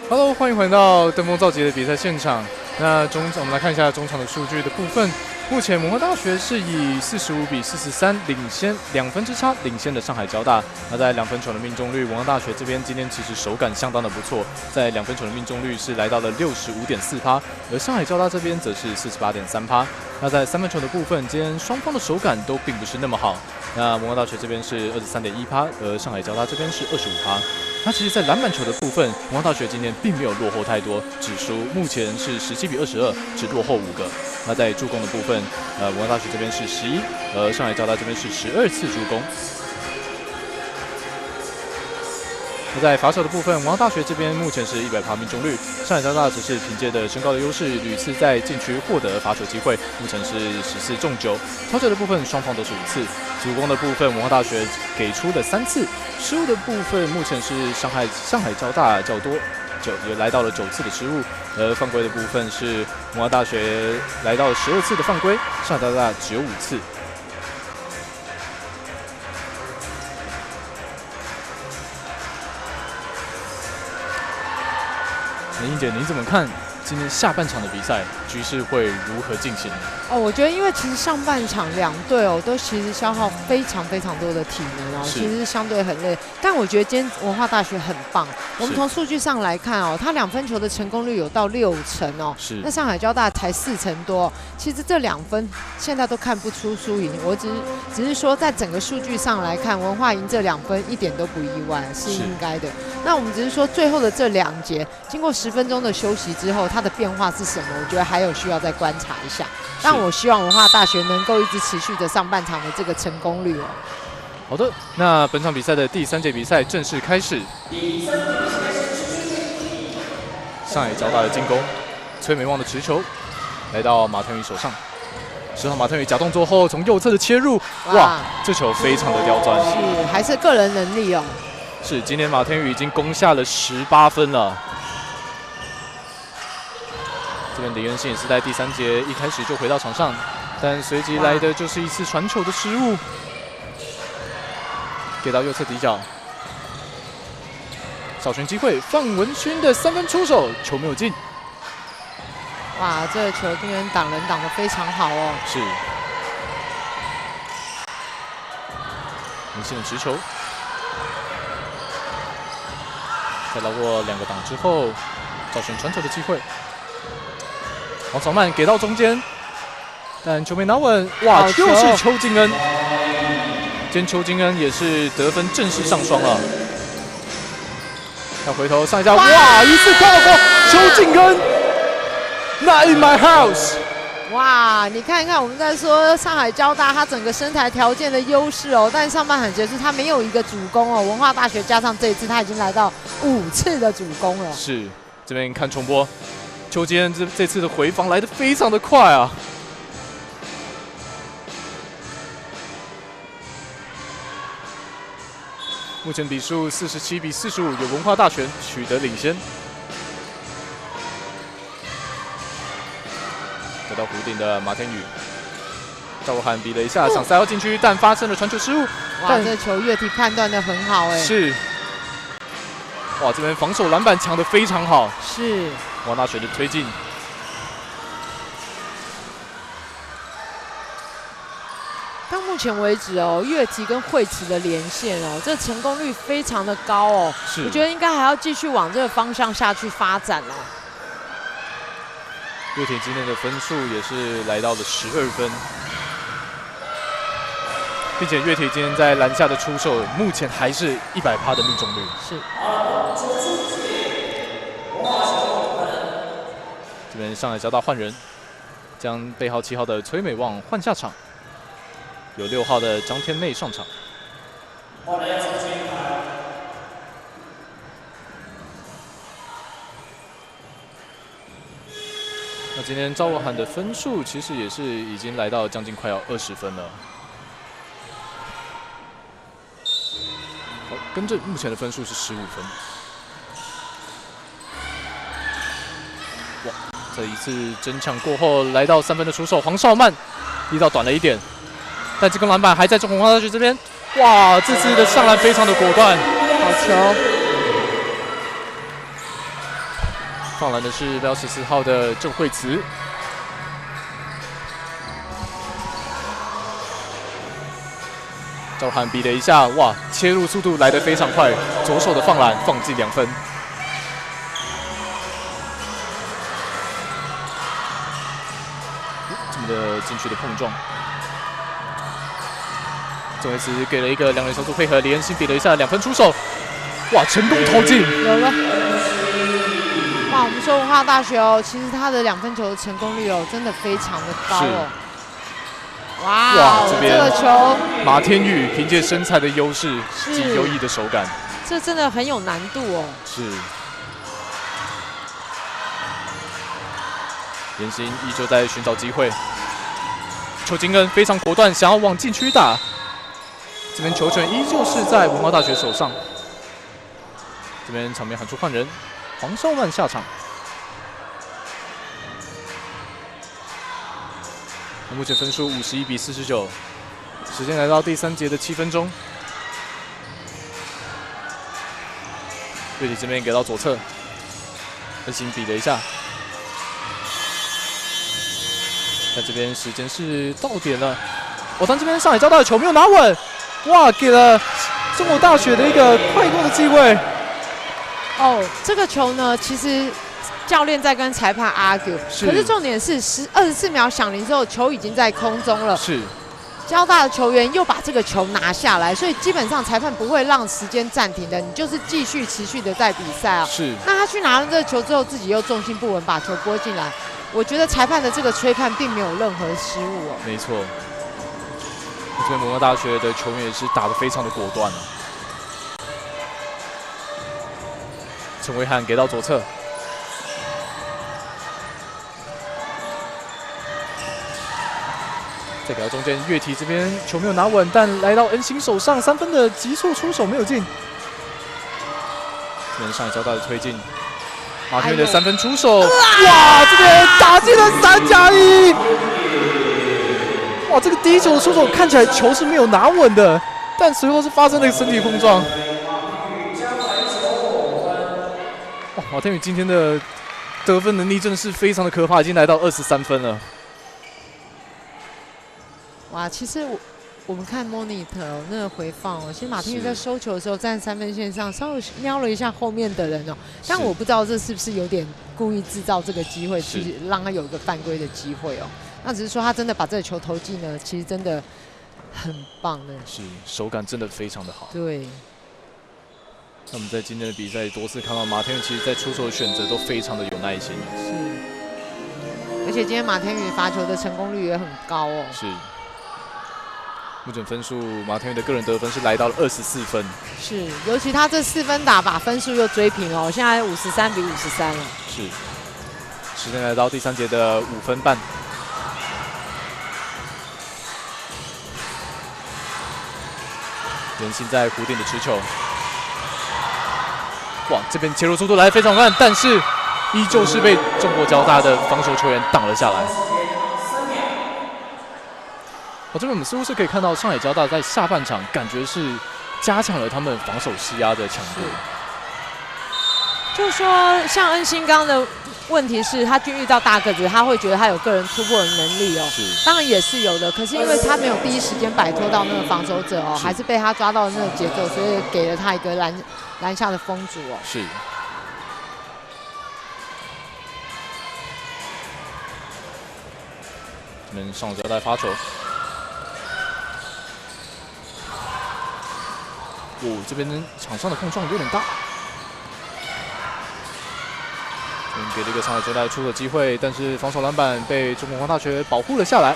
Hello， 欢迎回到登峰造极的比赛现场。那我们来看一下中场的数据的部分。目前文化大学是以45-43领先2分之差领先的上海交大。那在2分球的命中率，文化大学这边今天其实手感相当的不错，在2分球的命中率是来到了65.4%，而上海交大这边则是48.3%。那在3分球的部分，今天双方的手感都并不是那么好。那文化大学这边是23.1%，而上海交大这边是25%。那其实，在篮板球的部分，文化大学今天并没有落后太多，只输目前是17-22，只落后5个。那在助攻的部分，文化大学这边是11，而上海交大这边是12次助攻。那在罚球的部分，文化大学这边目前是100%命中率，上海交大只是凭借着身高的优势，屡次在禁区获得罚球机会，目前是14中9。超球的部分双方都是5次，助攻的部分文化大学给出的3次，失误的部分目前是上海交大较多，也来到了9次的失误，而犯规的部分是文化大学来到了12次的犯规，上海交大只有5次。英姐，你怎么看今天下半场的比赛局势会如何进行？我觉得因为其实上半场2队都其实消耗非常多的体能其实是相对很累。但我觉得今天文化大学很棒，我们从数据上来看它2分球的成功率有到60%是。那上海交大才40%多，其实这2分现在都看不出输赢。我只是说在整个数据上来看，文化赢这2分一点都不意外，是应该的。那我们只是说最后的这2节，经过10分钟的休息之后，它的变化是什么？我觉得还有需要再观察一下。但我希望文化大学能够一直持续的上半场的这个成功率好的，那本场比赛的第3节比赛正式开始。上海交大的进攻，崔美旺的持球来到马腾宇手上，10号马腾宇假动作后从右侧的切入，哇，这球非常的刁钻，是还是个人能力是，今天马天宇已经攻下了18分了。这边李恩信也是在第3节一开始就回到场上，但随即来的就是一次传球的失误，给到右侧底角，找寻机会，范文勋的3分出手，球没有进。哇，这个球今天挡人挡得非常好是，林信的直球。在绕过2个挡之后，找寻传球的机会。王朝曼给到中间，但球没拿稳，哇，就是邱敬恩。今天邱敬恩也是得分正式上双了。要回头上一下，哇，一次跳投，邱敬恩 ，Not in my house。哇，你看一看，我们在说上海交大它整个身材条件的优势但上半场结束它没有一个主攻文化大学加上这一次，它已经来到5次的主攻了。是，这边看重播，邱吉恩这次的回防来得非常的快啊。目前比数47-45，有文化大学取得领先。得到弧顶的马天宇，赵若涵比了一下，想塞到禁区，但发生了传球失误。哇，这球越体判断的很好是。哇，这边防守篮板抢得非常好。是。王大学的推进。到目前为止乐体跟惠慈的连线这成功率非常的高是。我觉得应该还要继续往这个方向下去发展乐体今天的分数也是来到了12分，并且乐体今天在篮下的出手，目前还是100%的命中率。是。这边上海交大换人，将背号7号的崔美旺换下场，有6号的张天妹上场。那今天赵若涵的分数其实也是已经来到将近快要20分了。好，跟着目前的分数是15分。哇，这一次争抢过后，来到3分的出手，黄少曼力道短了一点，但这根篮板还在文化大学这边。哇，这次的上篮非常的果断，好球！放篮的是114号的郑惠慈。赵涵比了一下，哇，切入速度来得非常快，左手的放篮放进2分。这么的禁区的碰撞，郑惠慈给了一个2人小组配合，李恩熙比了一下2分出手，哇，成功投进，有了。哇，我们说文化大学哦，其实他的2分球的成功率哦，真的非常的高哦。哇，这边这个球，马天宇凭借身材的优势及是优异的手感，这真的很有难度哦。是。严欣依旧在寻找机会，邱金恩非常果断，想要往禁区打。这边球权依旧是在文化大学手上。这边场面喊出换人，黄少曼下场。目前分数51比49，时间来到第3节的7分钟。瑞迪这边给到左侧，恩欣比了一下。但这边时间是到点了，但这边上海交大的球没有拿稳，哇，给了中国大学的一个快攻的机会。哦，这个球呢，其实教练在跟裁判 argue， 可是重点是24秒响铃之后，球已经在空中了。是。交大的球员又把这个球拿下来，所以基本上裁判不会让时间暂停的，你就是继续持续的在比赛啊。是。那他去拿了这个球之后，自己又重心不稳，把球拨进来。我觉得裁判的这个吹判并没有任何失误哦。没错。这边文化大学的球员也是打得非常的果断啊。陈维翰给到左侧。再给到中间，乐体这边球没有拿稳，但来到恩欣手上，3分的急促出手没有进。这边上海交大的推进，马天宇的3分出手，哇，这边打进了3+1。哇，这个第一球的出手看起来球是没有拿稳的，但随后是发生了一个身体碰撞。哇，马天宇今天的得分能力真的是非常的可怕，已经来到23分了。哇，其实我们看 monitor 那个回放哦，其实马天宇在收球的时候站3分线上，稍微瞄了一下后面的人哦，但我不知道这是不是有点故意制造这个机会，去让他有一个犯规的机会哦。那只是说他真的把这个球投进呢，其实真的很棒的，是手感真的非常的好。对。那我们在今天的比赛多次看到马天宇，其实在出手的选择都非常的有耐心。是。而且今天马天宇罚球的成功率也很高哦。是。目前分数，马天宇的个人得分是来到了24分。是，尤其他这4分打把分数又追平哦，现在53比53了。是。时间来到第3节的5分半。严欣在弧顶的持球。哇，这边切入速度来得非常慢，但是依旧是被中国交大的防守球员挡了下来。这边我们似乎是可以看到上海交大在下半场感觉是加强了他们防守施压的强度。就是说，像恩欣刚的问题是，他遇到大个子，他会觉得他有个人突破的能力哦。当然也是有的，可是因为他没有第一时间摆脱到那个防守者哦，还是被他抓到那个节奏，所以给了他一个篮下的封阻哦。是。这边上海交大发球。这边场上的碰撞有点大，给了一个上海交大出手机会，但是防守篮板被中国文化大学保护了下来。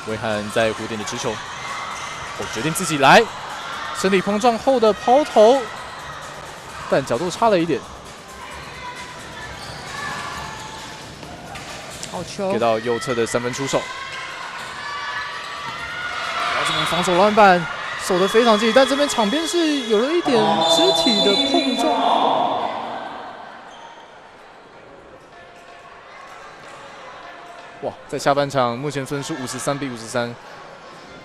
维翰在弧顶的持球，决定自己来，身体碰撞后的抛投，但角度差了一点。好球！给到右侧的3分出手。这边防守篮板守得非常近，但这边场边是有了一点肢体的碰撞。哇，在下半场目前分数53比53，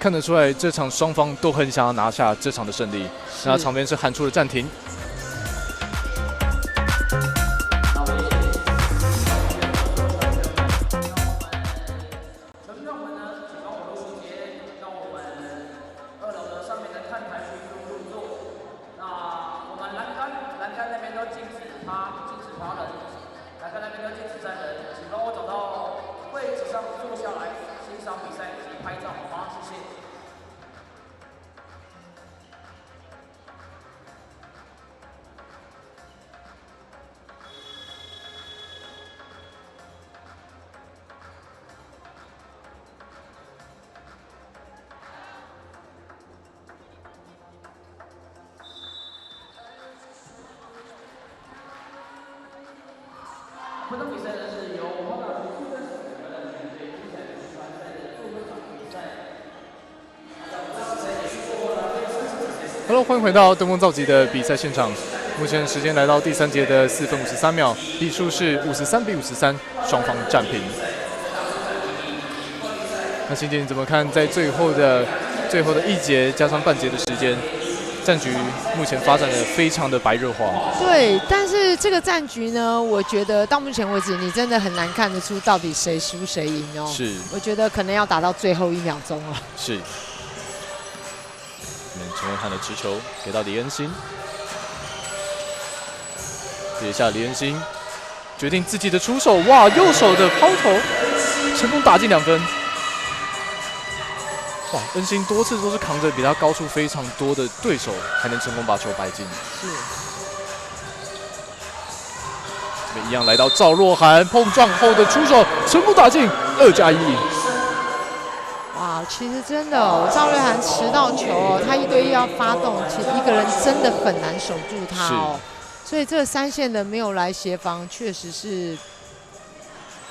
看得出来这场双方都很想要拿下这场的胜利。那场边是喊出了暂停。本场比赛呢是由花大主跟主的团队比赛主办赛的最后一场比赛。Hello， 欢迎回到登峰造极的比赛现场。目前时间来到第3节的4分53秒，比数是53比53，双方战平。那欣姐你怎么看？在最后的1节加上半节的时间，战局目前发展的非常的白热化。对，但是这个战局呢，我觉得到目前为止，你真的很难看得出到底谁输谁赢哦。是，我觉得可能要打到最后1秒钟了。是。陈文翰的持球给到李恩兴，接下李恩兴决定自己的出手，哇，右手的抛投成功打进2分。哇，恩兴多次都是扛着比他高出非常多的对手，还能成功把球摆进。是。这边一样来到赵若涵碰撞后的出手，成功打进2+1。哇，其实真的哦，赵瑞涵持到球哦，他1对1要发动，其实一个人真的很难守住他哦。所以这个3线的没有来协防，确实是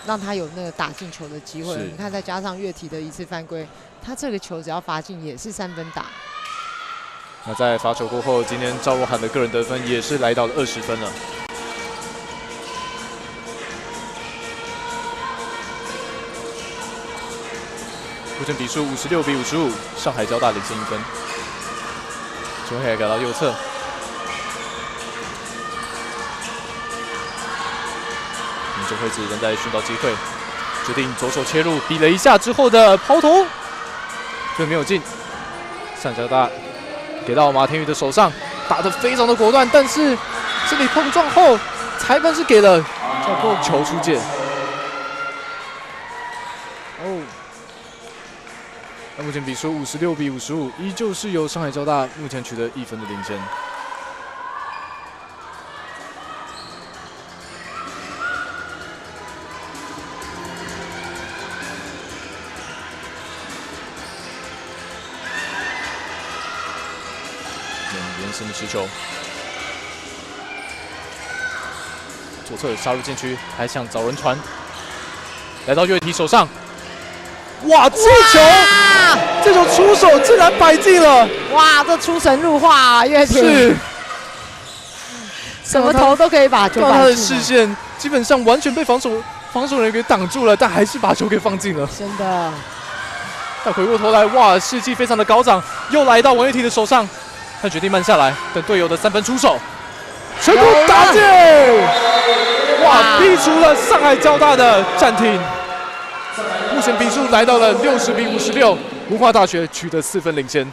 让他有那个打进球的机会。你看，再加上岳体的1次犯规，他这个球只要罚进也是3分打。那在罚球过后，今天赵若涵的个人得分也是来到了20分了。目前比数56比55，上海交大领先1分。球可以改到右侧，林中惠子仍在寻找机会，决定左手切入，比了一下之后的抛投，却没有进。上海交大给到马天宇的手上，打得非常的果断，但是这里碰撞后，裁判是给了球出界。哦。那目前比数56比55，依旧是由上海交大目前取得1分的领先。延伸的持球，左侧杀入禁区，还想找人传，来到岳体手上。哇，这球出手竟然摆进了！哇，这出神入化啊，岳体是，什么投都可以把球摆进。他的视线基本上完全被防守人员给挡住了，但还是把球给放进了。真的。但回过头来，哇，士气非常的高涨，又来到王岳体的手上，他决定慢下来，等队友的3分出手，成功打进！哇，逼出了上海交大的暂停。目前比数来到了60比56，文化大学取得4分领先。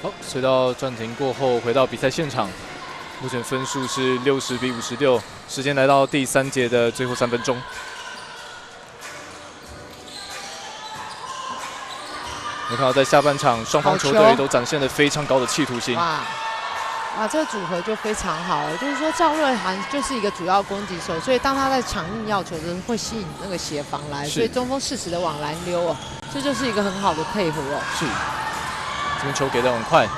好，随到暂停过后，回到比赛现场，目前分数是60比56，时间来到第3节的最后3分钟。你看到在下半场，双方球队都展现了非常高的企图心。哇，这个组合就非常好了。就是说，赵瑞涵就是一个主要攻击手，所以当他在强硬要球的时候，会吸引那个协防来，所以中锋适时的往篮溜哦，这就是一个很好的配合哦。是，这边球给的很快，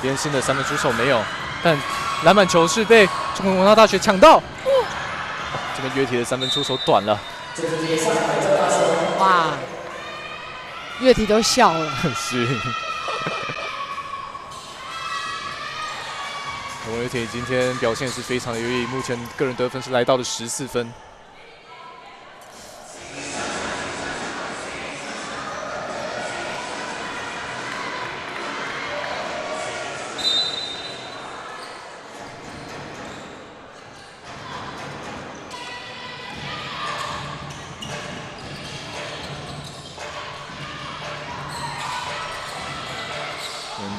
连新的3分出手没有，但篮板球是被中国文化大学抢到。这边约提的3分出手短了。哇，乐体都笑了。是。王约提今天表现是非常的优异，目前个人得分是来到了14分。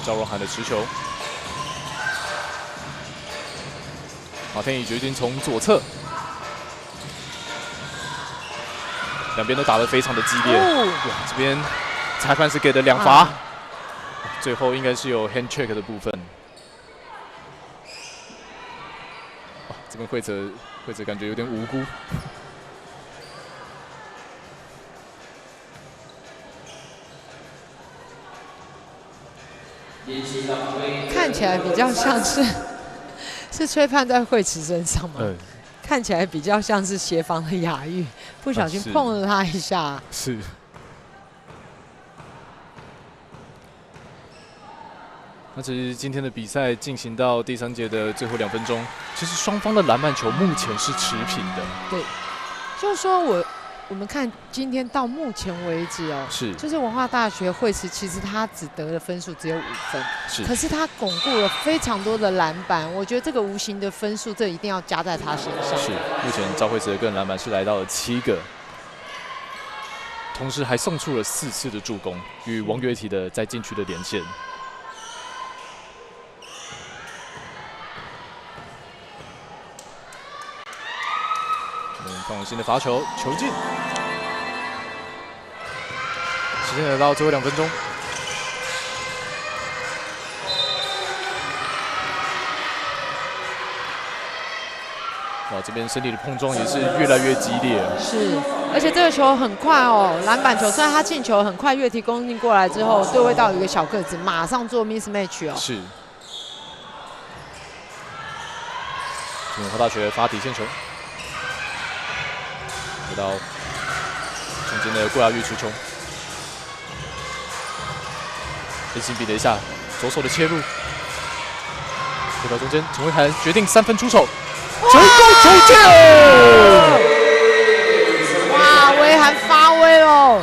赵若涵的持球。马天宇决定从左侧，两边都打得非常的激烈。哇，这边裁判是给的2罚，最后应该是有 hand check 的部分。这边惠泽感觉有点无辜。看起来比较像是吹判在惠慈身上吗？看起来比较像是协防的雅玉，不小心碰了他一下。是。那其实今天的比赛进行到第3节的最后2分钟，其实双方的篮板球目前是持平的。对，就是说我们看今天到目前为止哦，就是文化大学惠慈，其实他只得的分数只有5分，可是他巩固了非常多的篮板，我觉得这个无形的分数，这一定要加在他身上。是，目前赵惠慈的个人篮板是来到了7个，同时还送出了4次的助攻，与王约提的在禁区的连线。放新的罚球，球进。时间来到最后2分钟。哇，这边身体的碰撞也是越来越激烈。是，而且这个球很快哦，篮板球虽然他进球很快，越踢攻进过来之后，对位到有一个小个子，马上做 mismatch 哦。是。文化大学发底线球。回到中间的郭雅玉持球，内心比了一下，左手的切入，回到中间，陈威涵决定3分出手，成功球进！哇，威涵发威喽！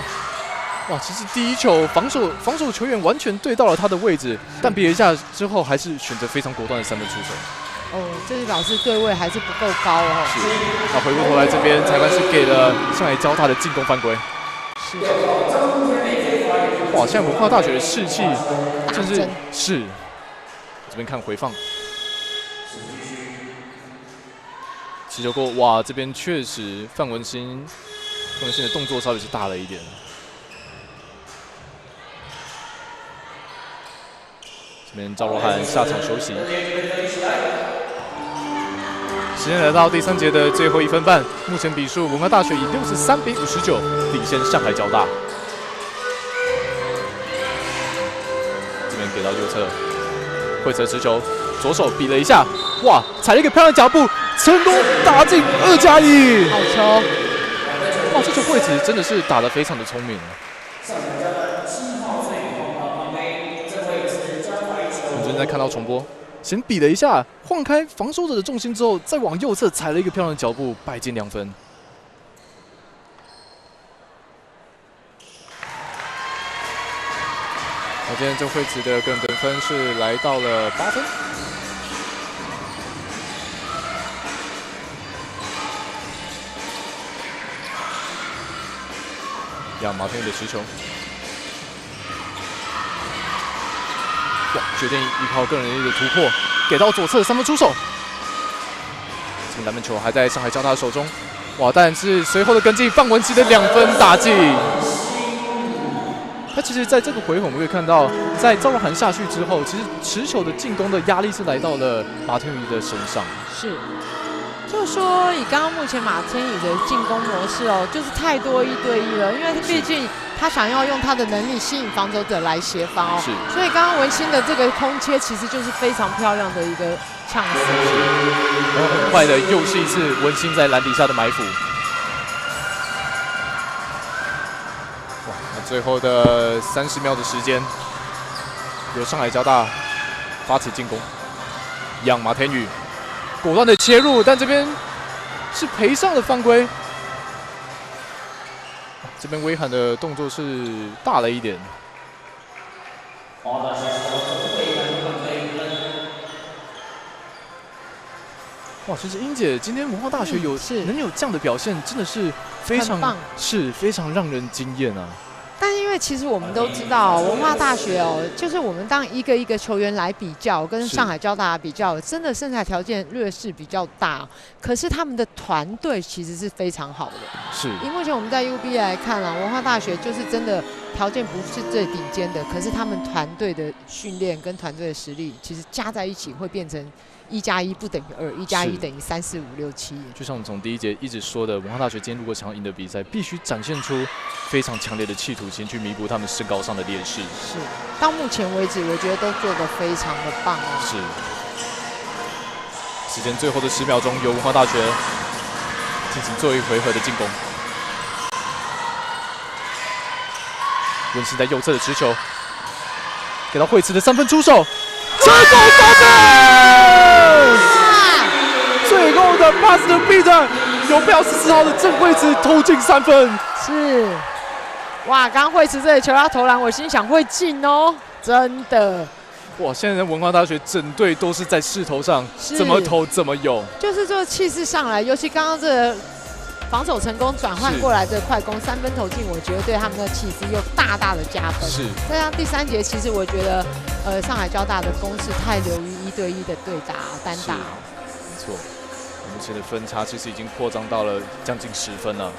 哇，其实第一球防守球员完全对到了他的位置，但比了一下之后，还是选择非常果断的3分出手。这就表示对位还是不够高哦。是，那回过头来这边裁判是给了上海交大的进攻犯规。是。哇，现在文化大学的士气真是。这边看回放。持球过，哇，这边确实范文新的动作稍微是大了一点。这边赵若涵下场休息。时间来到第3节的最后1分半，目前比数文化大学以63比59领先上海交大。这边给到右侧，惠泽持球，左手比了一下，哇，踩了一个漂亮脚步，成功打进2+1。好球！哇，这球惠子真的是打得非常的聪明。我们正在看到重播。先比了一下，晃开防守者的重心之后，再往右侧踩了一个漂亮的脚步，败进2分。那今天郑惠慈的个人得分是来到了8分。马天宇的持球。哇，决定依靠个人能力的突破，给到左侧的3分出手。这个篮板球还在上海交大的手中，哇！但是随后的跟进，范文琪的2分打进。他其实在这个回合，我们可以看到，在赵若涵下去之后，其实持球的进攻的压力是来到了马天宇的身上。是。就是说，以刚刚目前马天宇的进攻模式哦，就是太多1对1了，因为毕竟他想要用他的能力吸引防守者来协防哦。是。所以刚刚文心的这个空切其实就是非常漂亮的一个呛死。然后很快的又是一次文心在篮底下的埋伏。哇，那最后的30秒的时间，由上海交大发起进攻，让马天宇。果断的切入，但这边是赔上了犯规。这边威罕的动作是大了一点。哇，其实英姐今天文化大学能有这样的表现，真的是非常让人惊艳啊。但因为其实我们都知道，文化大学哦，就是我们当一个球员来比较，跟上海交大比较，真的身材条件劣势比较大。可是他们的团队其实是非常好的。是。以目前我们在 UB 来看啊，文化大学就是真的条件不是最顶尖的，可是他们团队的训练跟团队的实力，其实加在一起会变成1+1不等于2，1+1等于3、4、5、6、7。就像我们从第一节一直说的，文化大学今天如果想要赢得比赛，必须展现出非常强烈的企图心，去弥补他们身高上的劣势。是，到目前为止，我觉得都做得非常的棒哦。是。时间最后的10秒钟，由文化大学进行最后一回合的进攻。文心在右侧的持球，给到惠慈的3分出手，成功打进！最后的 pass 的 beat， 由标14号的郑惠慈投进3分。是。哇，刚刚惠慈这里球要投篮，我心想会进哦，真的。哇，现在的文化大学整队都是在势头上，怎么投怎么有。就是这个气势上来，尤其刚刚这个防守成功转换过来的快攻3分投进，我觉得对他们的气势又大大的加分。是。再加上第3节，其实我觉得，上海交大的攻势太流于1对1的对打单打。没错，目前的分差其实已经扩张到了将近10分了。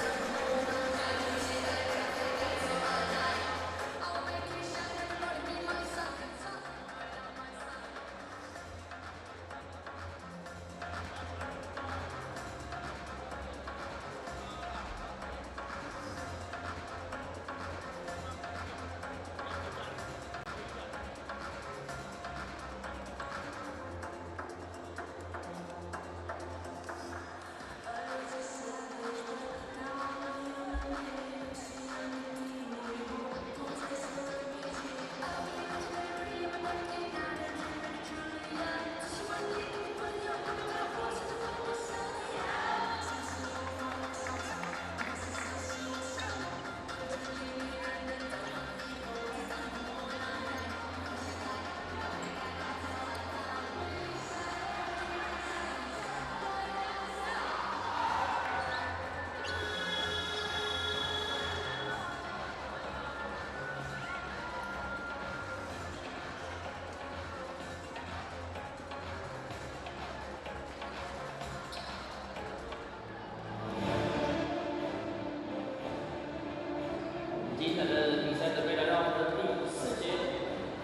精彩的比赛准备来到我们的第4节，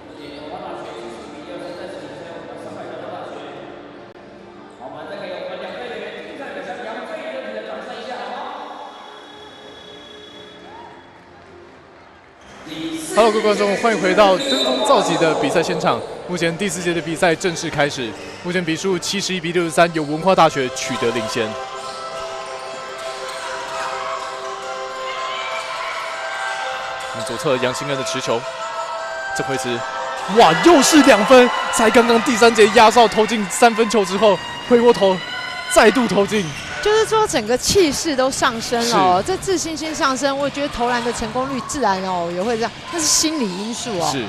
目前文化大学70比63在此领先我们上海交大大学。好，我们再给我们2队员精彩的向2队员的掌声一下，好吗？Hello， 各位观众，欢迎回到登峰造极的比赛现场。目前第4节的比赛正式开始，目前比数71比63，由文化大学取得领先。左侧杨新恩的持球，这回是，哇，又是2分！才刚刚第3节压哨投进3分球之后，回过头再度投进。就是说整个气势都上升了哦，这自信心上升，我觉得投篮的成功率自然哦也会这样，那是心理因素哦。是，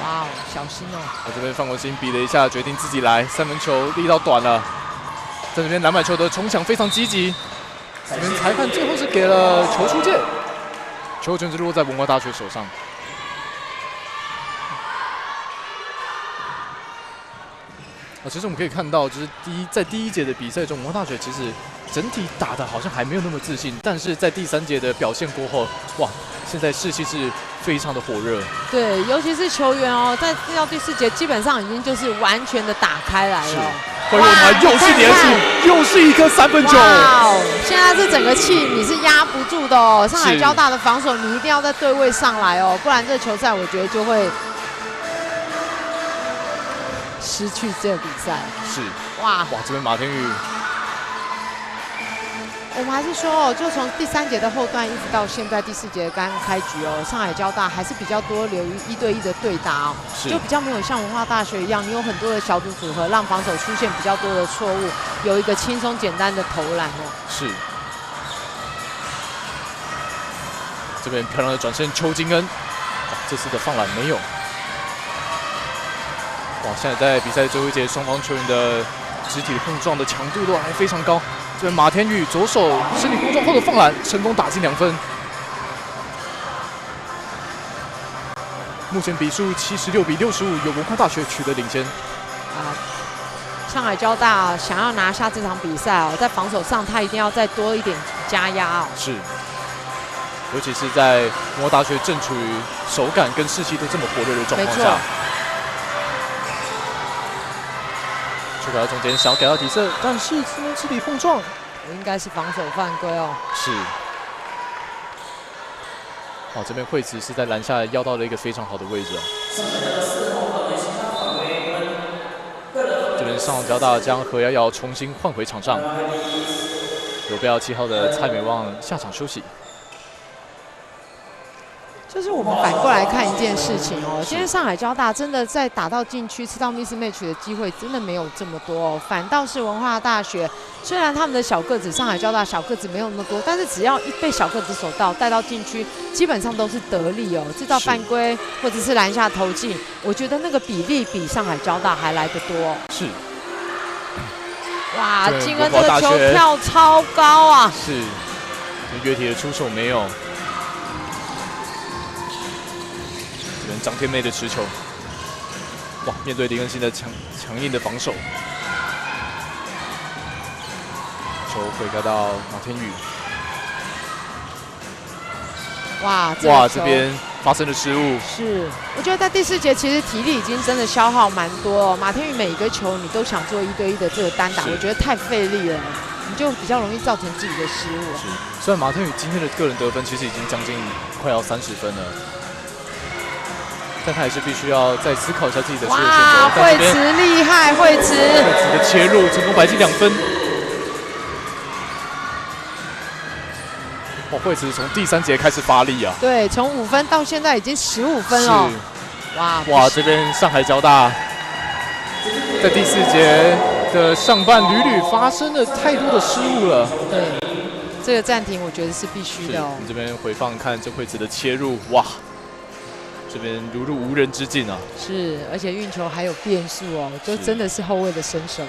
哇哦，小心哦。这边范国兴比了一下，决定自己来，3分球力道短了。在这边篮板球的冲抢非常积极，这边裁判最后是给了球出界。球权是落在文化大学手上。其实我们可以看到，就是在第一节的比赛中，文化大学其实整体打的好像还没有那么自信，但是在第3节的表现过后，哇，现在士气是非常的火热。对，尤其是球员哦，在到第4节基本上已经就是完全的打开来了。会有吗？又是连续，又是一颗3分球。哇哦！现在这整个气你是压不住的哦。上海交大的防守你一定要在对位上来哦，不然这球赛我觉得就会失去这个比赛。是。哇，这边马天宇。我们还是说哦，就从第3节的后段一直到现在第4节刚开局哦，上海交大还是比较多流于1对1的对打哦，就比较没有像文化大学一样，你有很多的小组组合，让防守出现比较多的错误，有一个轻松简单的投篮哦。是。这边漂亮的转身，邱金恩，这次的放篮没有。现在在比赛最后一节，双方球员的肢体碰撞的强度都还非常高。这边马天宇左手身体碰撞后的放篮，成功打进2分。目前比数76比65，由文化大学取得领先。上海交大想要拿下这场比赛哦，在防守上他一定要再多一点加压哦。是，尤其是在文化大学正处于手感跟士气都这么火热的状况下。球给到中间，想要改到底色，但是这边肢体碰撞，应该是防守犯规哦。是。这边惠子是在篮下要到了一个非常好的位置哦。这边上海交大将何瑶瑶重新换回场上，有备要7号的蔡美望下场休息。就是我们反过来看一件事情哦，今天上海交大真的在打到禁区吃到 mismatch 的机会真的没有这么多哦，反倒是文化大学，虽然他们的小个子上海交大小个子没有那么多，但是只要一被小个子守到带到禁区，基本上都是得力哦，制造犯规或者是篮下投进，我觉得那个比例比上海交大还来得多。是。哇，金恩这个球跳超高啊！是。约体的出手没有。张天妹的持球，面对林恩信的强硬的防守，球回该到马天宇。这边发生了失误。是，我觉得在第4节其实体力已经真的消耗蛮多哦。马天宇每一个球你都想做1对1的这个单打，我觉得太费力了，你就比较容易造成自己的失误。是，虽然马天宇今天的个人得分其实已经将近快要30分了。但他还是必须要再思考一下自己的选择。惠慈厉害，惠慈的切入成功摆进2分。惠慈从第3节开始发力啊。对，从5分到现在已经15分了。这边上海交大在第4节的上半屡发生了太多的失误了。对，这个暂停我觉得是必须的哦。你这边回放看这惠慈的切入，这边如入无人之境啊！是，而且运球还有变数哦，就真的是后卫的身手哦。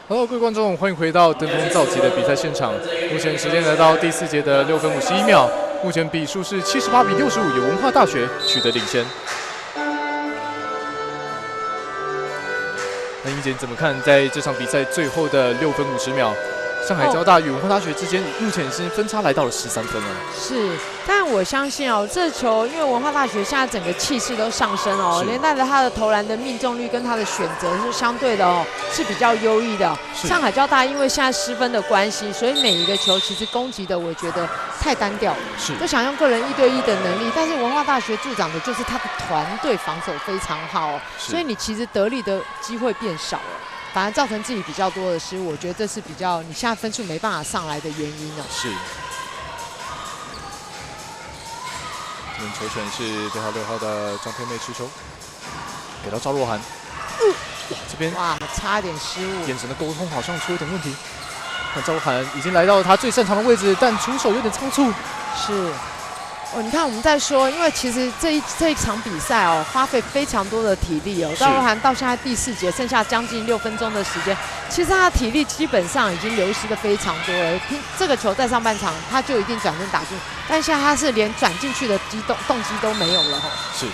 Hello， 各位观众，欢迎回到登峰造极的比赛现场。目前时间来到第4节的6分51秒，目前比数是78比65，由文化大学取得领先。那英姐怎么看在这场比赛最后的6分50秒？上海交大与文化大学之间目前是分差来到了13分了。是，但我相信哦，这球因为文化大学现在整个气势都上升哦，连带着他的投篮的命中率跟他的选择是相对的哦，是比较优异的。上海交大因为现在失分的关系，所以每一个球其实攻击的我觉得太单调了，就想用个人1对1的能力。但是文化大学助长的就是他的团队防守非常好哦，所以你其实得力的机会变少了。反而造成自己比较多的失误，我觉得这是比较你现在分数没办法上来的原因哦。是。这边球权是对号6号的张天妹持球，给到赵若涵。哇，这边哇，差点失误，眼神的沟通好像出了点问题。那赵若涵已经来到了他最擅长的位置，但出手有点仓促。是。哦，你看我们在说，因为其实这一场比赛哦，花费非常多的体力哦。赵若涵到现在第4节，剩下将近6分钟的时间，其实他的体力基本上已经流失的非常多了。这个球在上半场他就一定转身打进，但现在他是连转进去的动机都没有了哦。是。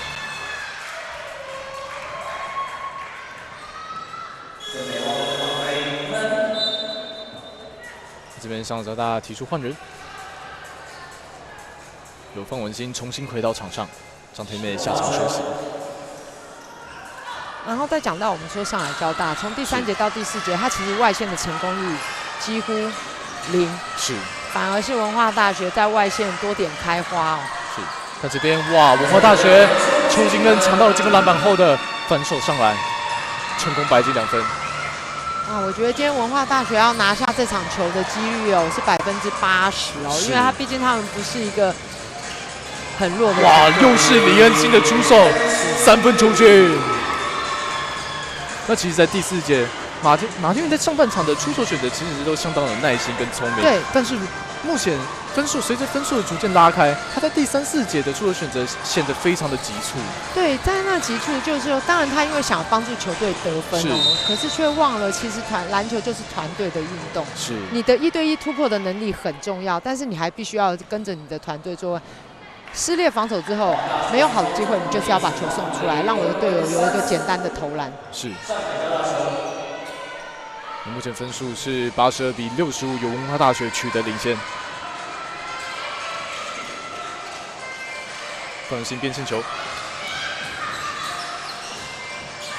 这边上海交大提出换人。由范文心重新回到场上，张天妹下场休息。然后再讲到我们说上海交大，从第3节到第4节，它其实外线的成功率几乎0，是，反而是文化大学在外线多点开花哦。是，那这边哇，文化大学邱金恩抢到了进攻篮板后的反手上篮，成功白进2分。啊，我觉得今天文化大学要拿下这场球的几率哦是80%哦，因为他毕竟他们不是一个很弱的。哇，又是李恩心的出手，3分出去。那其实，在第4节，马天宇在上半场的出手选择其实都相当有耐心跟聪明。对，但是目前随着分数的逐渐拉开，他在第3、4节的出手选择显得非常的急促。对，在那急促就是说，当然他因为想帮助球队得分哦，可是却忘了其实篮球就是团队的运动。是，你的1对1突破的能力很重要，但是你还必须要跟着你的团队做。撕裂防守之后，没有好的机会，你就是要把球送出来，让我的队友有一个简单的投篮。是。目前分数是82比65，由文化大学取得领先。范文心边线球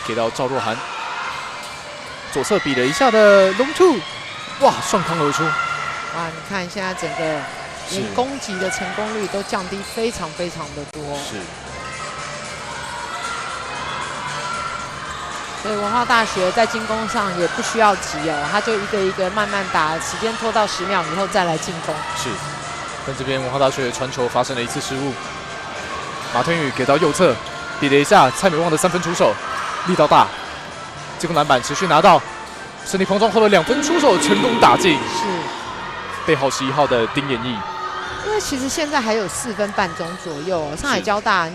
给到赵若涵，左侧比了一下的long two，哇，上康而出。哇，你看现在整个。连攻击的成功率都降低非常的多。是。所以文化大学在进攻上也不需要急哦，他就一个一个慢慢打，时间拖到10秒以后再来进攻。是。但这边文化大学传球发生了一次失误，马天宇给到右侧，比了一下蔡美旺的3分出手，力道大，进攻篮板持续拿到，身体碰撞后的2分出手成功打进。是。背号11号的丁延义。因为其实现在还有4分半钟左右，上海交大，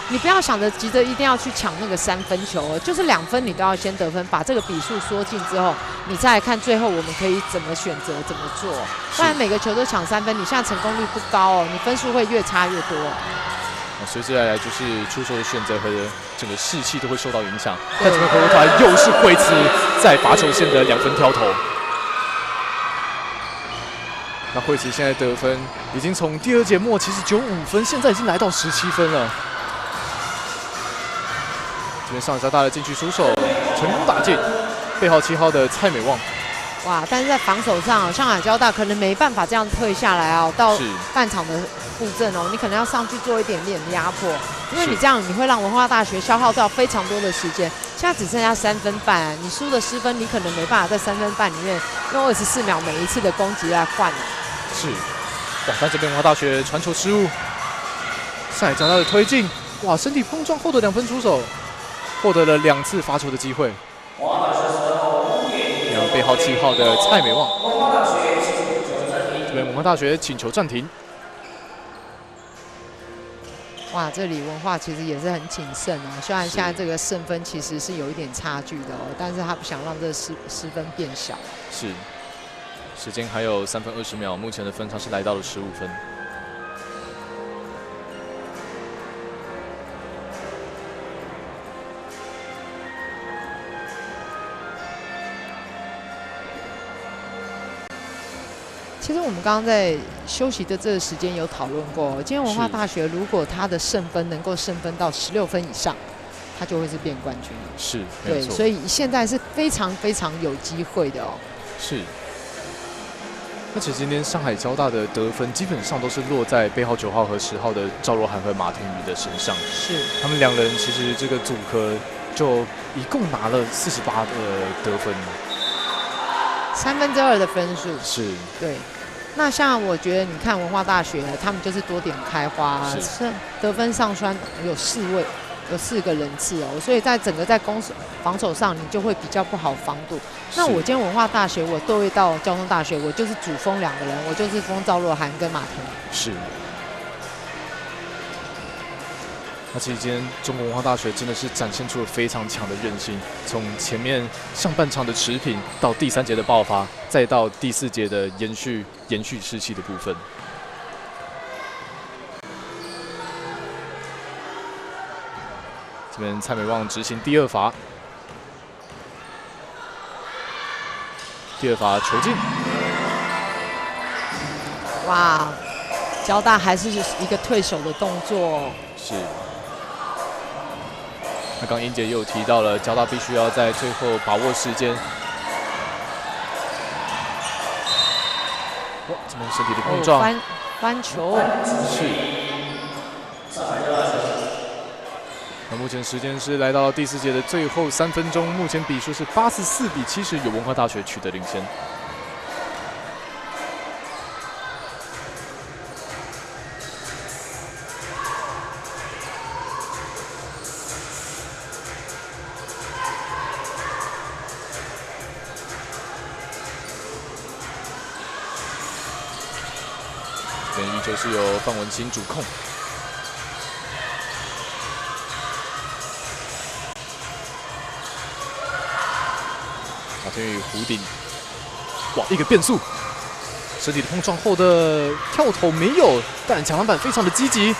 你不要想着急着一定要去抢那个3分球哦，就是2分你都要先得分，把这个比数缩进之后，你再来看最后我们可以怎么选择怎么做。不然每个球都抢3分，你现在成功率不高哦，你分数会越差越多。随之而来就是出手的选择和整个士气都会受到影响。但这边回头团又是惠慈在罚球线的2分挑投。那惠慈现在得分已经从第2节末其实95分，现在已经来到17分了。这边上海交大的禁区出手成功打进，背号7号的蔡美旺。哇！但是在防守上，上海交大可能没办法这样退下来哦，到半场的布阵哦，你可能要上去做一点点压迫，因为你这样你会让文化大学消耗掉非常多的时间。现在只剩下3分半，你输的失分，你可能没办法在3分半里面用24秒每一次的攻击来换。是，哇！但这边文化大学传球失误，上海交大的推进，哇！身体碰撞后的2分出手，获得了2次罚球的机会。然后背号7号的蔡美旺，这边文化大学请求暂停。哇，这里文化其实也是很谨慎哦，虽然现在这个胜分其实是有一点差距的哦，但是他不想让这失分变小。是。时间还有3分20秒，目前的分差是来到了15分。其实我们刚刚在休息的这个时间有讨论过，今天文化大学如果他的胜分能够胜分到16分以上，他就会是变冠军了。是，对，所以现在是非常非常有机会的哦。是。而且今天上海交大的得分基本上都是落在背号9号和10号的赵若涵和马天宇的身上。是，他们2人其实这个组合就一共拿了48的得分2/3的分数。是，对。那像我觉得，你看文化大学，他们就是多点开花，是得分上双有4个人次哦，所以在整个在防守上，你就会比较不好防堵。那我今天文化大学，我对位到交通大学，我就是主锋2个人，我就是锋赵若涵跟马天宇。是。那其实今天中国文化大学真的是展现出了非常强的韧性，从前面上半场的持平，到第3节的爆发，再到第4节的延续士气的部分。这边蔡美旺执行第2罚，第2罚球进。哇，交大还是一个退守的动作。是。那刚英姐也有提到了，交大必须要在最后把握时间。哇，这边身体的碰撞，翻球。是。那目前时间是来到了第4节的最后3分钟，目前比数是84比70，由文化大学取得领先。这边依旧是由范文清主控。马天宇弧顶，哇，一个变速，身体的碰撞后的跳投没有，但抢篮板非常的积极。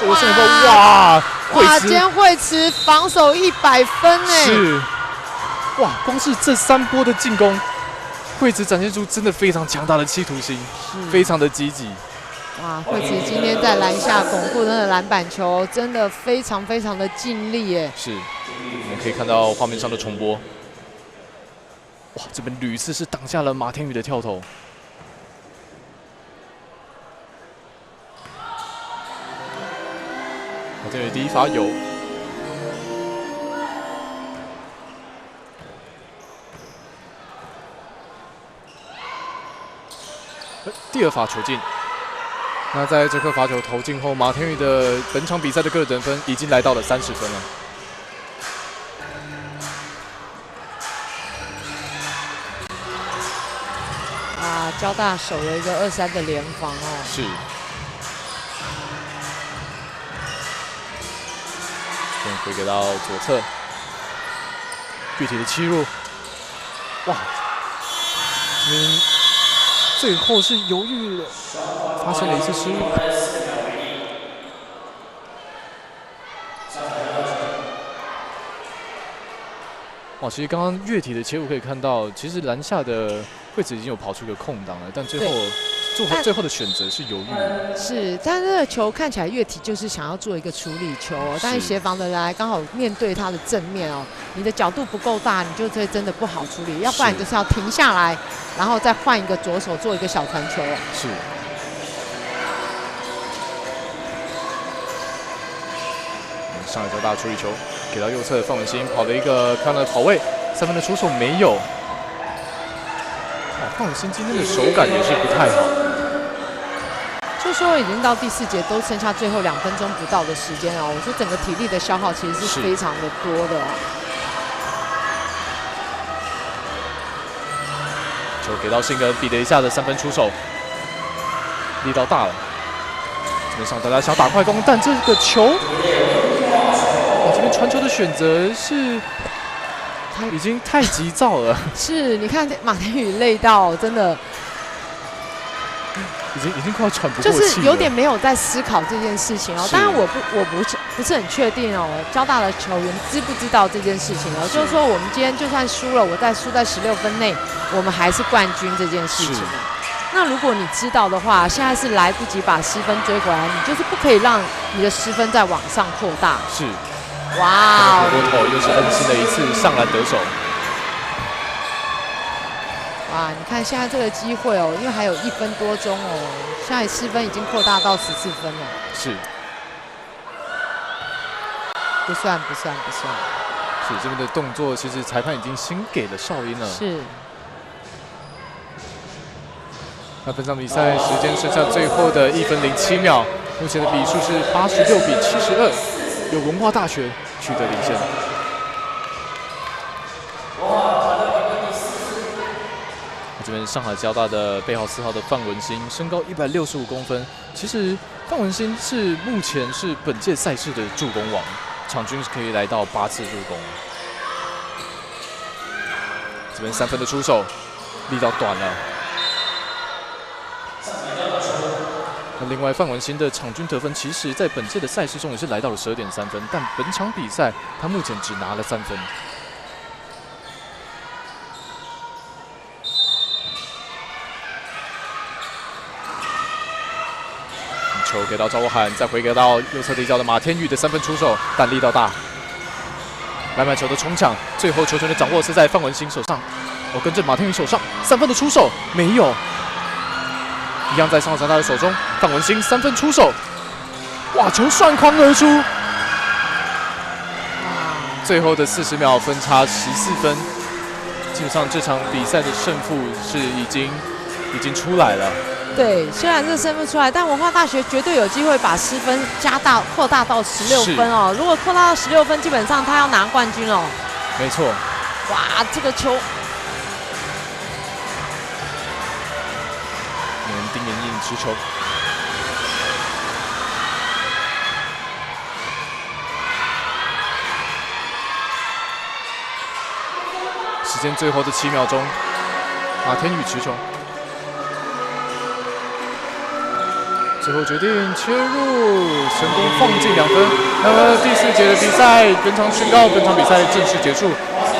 这个现在哇，今天惠慈防守100分哎！是，哇，光是这3波的进攻，惠慈展现出真的非常强大的企图心，非常的积极。哇，惠慈今天在篮下巩固那个篮板球，真的非常非常的尽力哎。是，我们可以看到画面上的重播。哇，这边屡次是挡下了马天宇的跳投。马天宇第1罚有。第2罚球进。那在这颗罚球投进后，马天宇的本场比赛的个人得分已经来到了30分了。交大守了一个2-3的联防哦。是。先回给到左侧，具体的切入，哇！这边最后是犹豫了，发生了一次失误。哇，其实刚刚越体的切入可以看到，其实篮下的惠慈已经有跑出一个空档了，但最后的选择是犹豫的。是，但这个球看起来越体就是想要做一个处理球哦，但是协防的来刚好面对他的正面哦，你的角度不够大，你就真的不好处理，要不然就是要停下来，然后再换一个左手做一个小传球。是。上海交大处理球，给到右侧的范文新，跑了一个漂亮的跑位，3分的出手没有。范文新今天的手感也是不太好。就说已经到第4节，都剩下最后2分钟不到的时间哦。我说整个体力的消耗其实是非常的多的哦。球给到信根，比了一下的3分出手，力道大了。这边上大家想打快攻，但这个球。这边传球的选择是，他已经太急躁了。是，你看马天宇累到真的，已经快要喘不过气了。就是有点没有在思考这件事情哦。当然我不是很确定哦，交大的球员知不知道这件事情哦？就是说我们今天就算输了，我输在16分内，我们还是冠军这件事情。那如果你知道的话，现在是来不及把失分追回来，你就是不可以让你的失分再往上扩大。是，哇回过头又是恩心的一次上篮得手。哇，你看现在这个机会哦，因为还有1分多钟哦，现在失分已经扩大到14分了。是，不算。是这边的动作，其实裁判已经先给了哨音了。是。那本场比赛时间剩下最后的1分07秒，目前的比数是86比72，由文化大学取得领先。这边上海交大的背号4号的范文兴，身高165公分。其实范文兴是目前是本届赛事的助攻王，场均是可以来到8次助攻。这边3分的出手，力道短了。那另外范文兴的场均得分，其实在本届的赛事中也是来到了12.3分，但本场比赛他目前只拿了3分。球给到赵国涵，再回给到右侧底角的马天宇的3分出手，但力道大。篮板球的冲抢，最后球权的掌握是在范文兴手上，跟着马天宇手上，3分的出手没有，一样在上海交大的手中。范文兴3分出手，哇，球涮筐而出。最后的40秒分差14分，基本上这场比赛的胜负是已经出来了。对，虽然这胜负出来，但文化大学绝对有机会把失分扩大到16分哦。如果扩大到16分，基本上他要拿冠军哦。没错。哇，这个球，丁彦印持球，时间最后的7秒钟，马天宇持球。最后决定切入，成功放进2分。那么第4节的比赛，本场宣告本场比赛正式结束。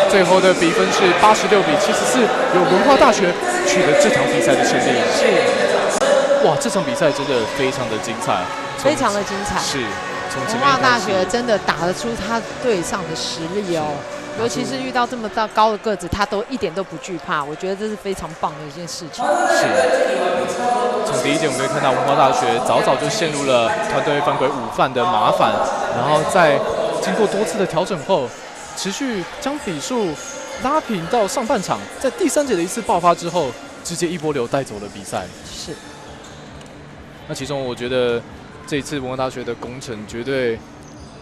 最后的比分是86比74，由文化大学取得这场比赛的胜利。是，哇，这场比赛真的非常的精彩，非常的精彩。是，文化大学真的打得出他队上的实力哦。尤其是遇到这么高的个子，他都一点都不惧怕，我觉得这是非常棒的一件事情。是，从第1节我们可以看到文化大学早就陷入了团队犯规5犯的麻烦，然后在经过多次的调整后，持续将比数拉平到上半场，在第3节的一次爆发之后，直接一波流带走了比赛。是。那其中我觉得这一次文化大学的攻城绝对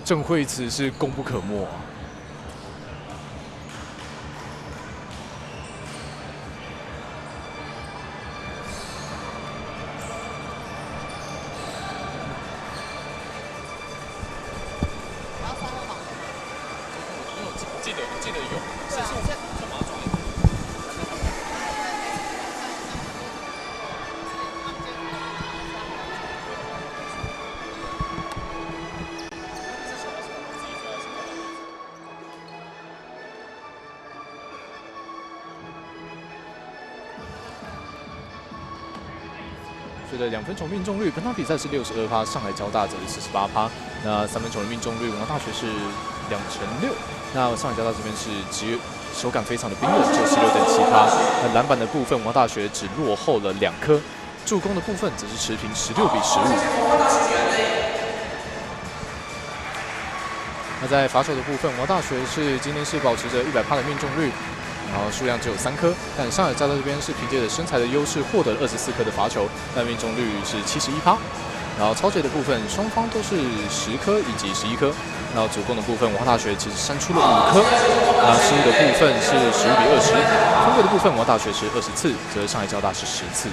郑惠慈是功不可没啊。记得有，是从马爪。所以的2分球命中率，本场比赛是62%，上海交大则是48%。那3分球的命中率，文化大学是2成6%。那上海交大这边是手感非常的冰冷，就16.7%。那篮板的部分，文化大学只落后了2颗，助攻的部分则是持平16比15。那在罚球的部分，文化大学是今天是保持着100%的命中率，然后数量只有3颗，但上海交大这边是凭借着身材的优势获得了24颗的罚球，但命中率是71%。然后超节的部分，双方都是10颗以及11颗。然后主攻的部分，文化大学其实删出了5颗。那失误的部分是15比20，分位的部分，文化大学是20次，则上海交大是10次。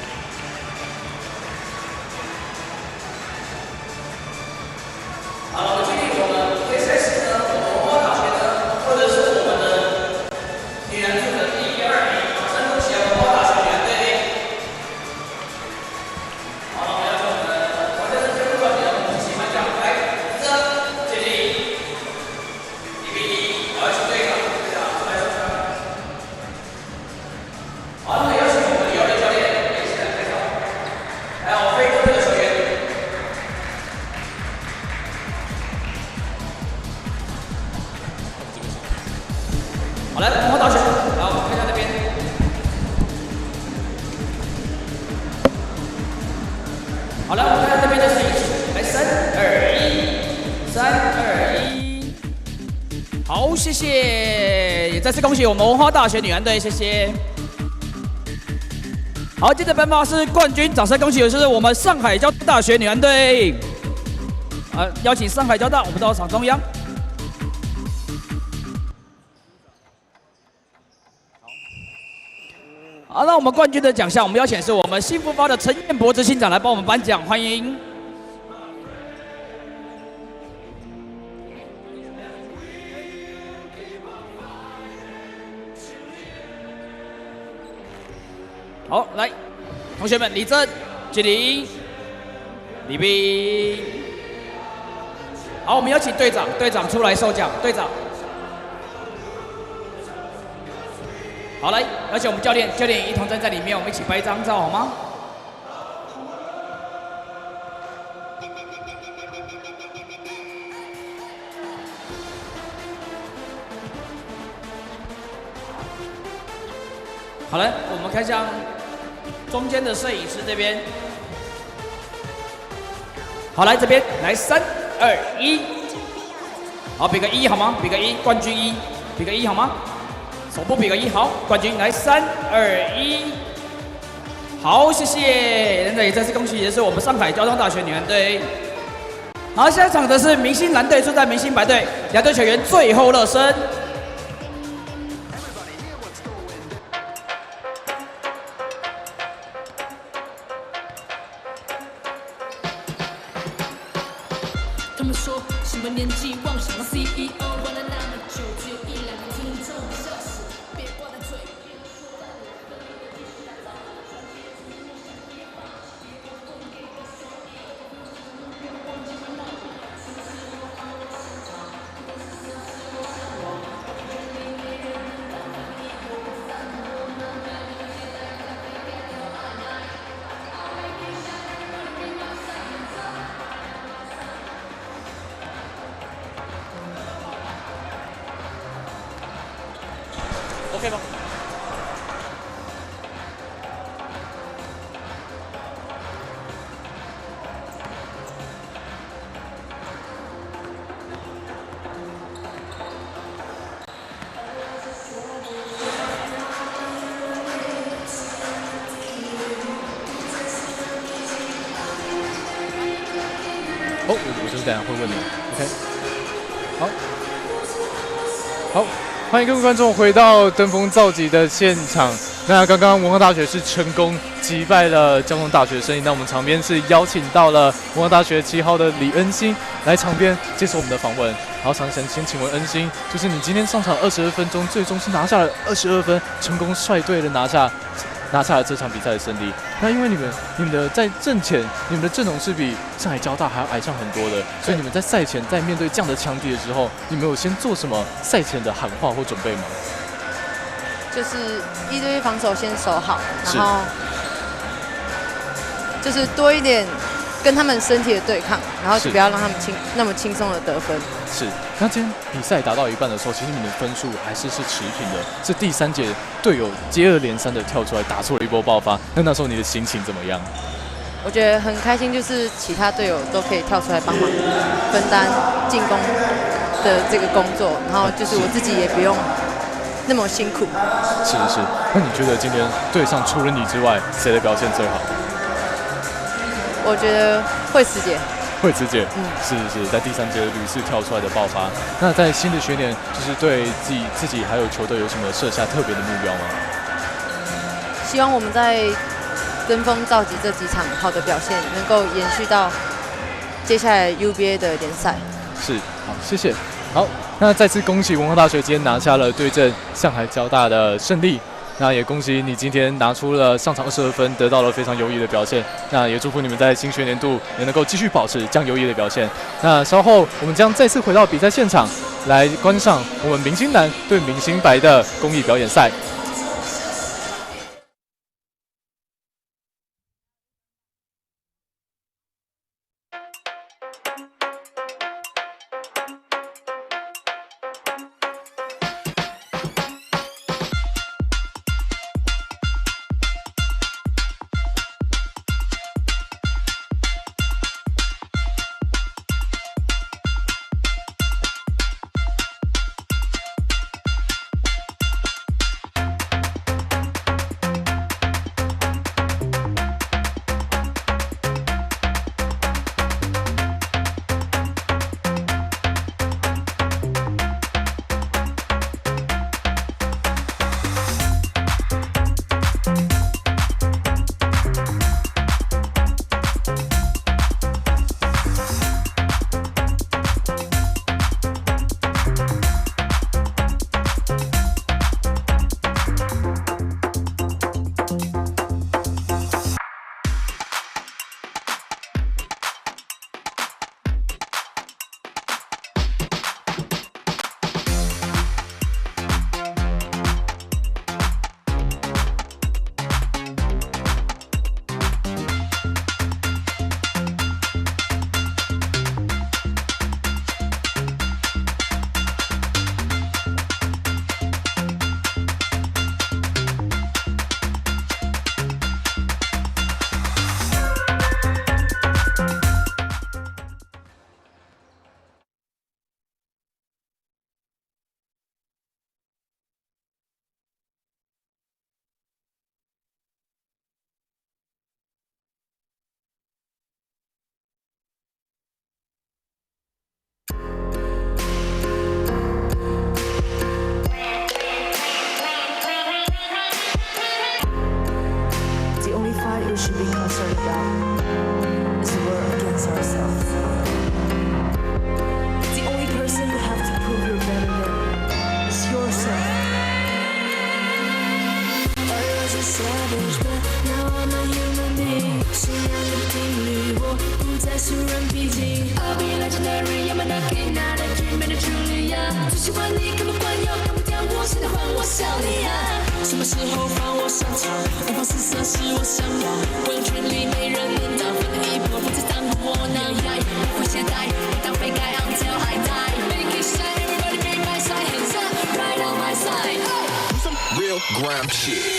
谢谢，也再次恭喜我们文化大学女篮队，谢谢。好，接着颁发是冠军，掌声恭喜的是我们上海交大学女篮队。邀请上海交大，我们到场中央。好，那我们冠军的奖项，我们邀请的是我们幸福发的陈彦博执行长来帮我们颁奖，欢迎。好，来，同学们，李正、纪灵、李斌。好，我们邀请队长出来授奖，队长。好，来，而且我们教练一同站在里面，我们一起拍一张照好吗？好了，我们看向中间的摄影师这边。好，来这边，来3、2、1，好，比个1好吗？比个1，冠军1，比个1好吗？手部比个1，好，冠军来3、2、1，好，谢谢。那也再次恭喜的是我们上海交通大学女篮队。好，下场的是明星蓝队出战明星白队，两队球员最后热身。他们说什么年纪妄想当 CEO， 玩了那么久，只有1、2个听众，笑死，别挂在嘴边。OK 吗？哦，我就是等下会问的 ，OK， 好，欢迎各位观众回到登峰造极的现场。那刚刚文化大学是成功击败了交通大学生，那我们场边是邀请到了文化大学7号的李恩星来场边接受我们的访问。好，想先请问恩星，就是你今天上场22分钟，最终是拿下了22分，成功率队的拿下了这场比赛的胜利。那因为你们的在阵前，你们的阵容是比上海交大还要矮上很多的，所以你们在赛前在面对这样的强敌的时候，你们有先做什么赛前的喊话或准备吗？就是1对1防守先守好，然后就是多一点跟他们身体的对抗，然后就不要让他们那么轻松的得分。是，那今天比赛打到一半的时候，其实你们的分数还是持平的。是第3节队友接二连三的跳出来打出了一波爆发，那时候你的心情怎么样？我觉得很开心，就是其他队友都可以跳出来帮忙分担进攻的这个工作，然后就是我自己也不用那么辛苦。是，那你觉得今天队上除了你之外，谁的表现最好？我觉得惠慈姐。惠慈姐，是，在第3节屡次跳出来的爆发。那在新的学年，就是对自己还有球队有什么设下特别的目标吗？希望我们在登峰造极这几场好的表现，能够延续到接下来 UBA 的联赛。是，好，谢谢。好，那再次恭喜文化大学今天拿下了对阵上海交大的胜利。那也恭喜你今天拿出了上场22分，得到了非常优异的表现。那也祝福你们在新学年度也能够继续保持这样优异的表现。那稍后我们将再次回到比赛现场，来观赏我们明星蓝对明星白的公益表演赛。最喜欢你根本管用，干不掉我，现在换我想你啊！什么时候放我上场？无法施舍是我想要，我有权利没人能挡，反正一波不再挡不我呢。不会懈怠，当被盖 until I die。Make it shine, everybody make my side hands up, right on my side. Real grime shit.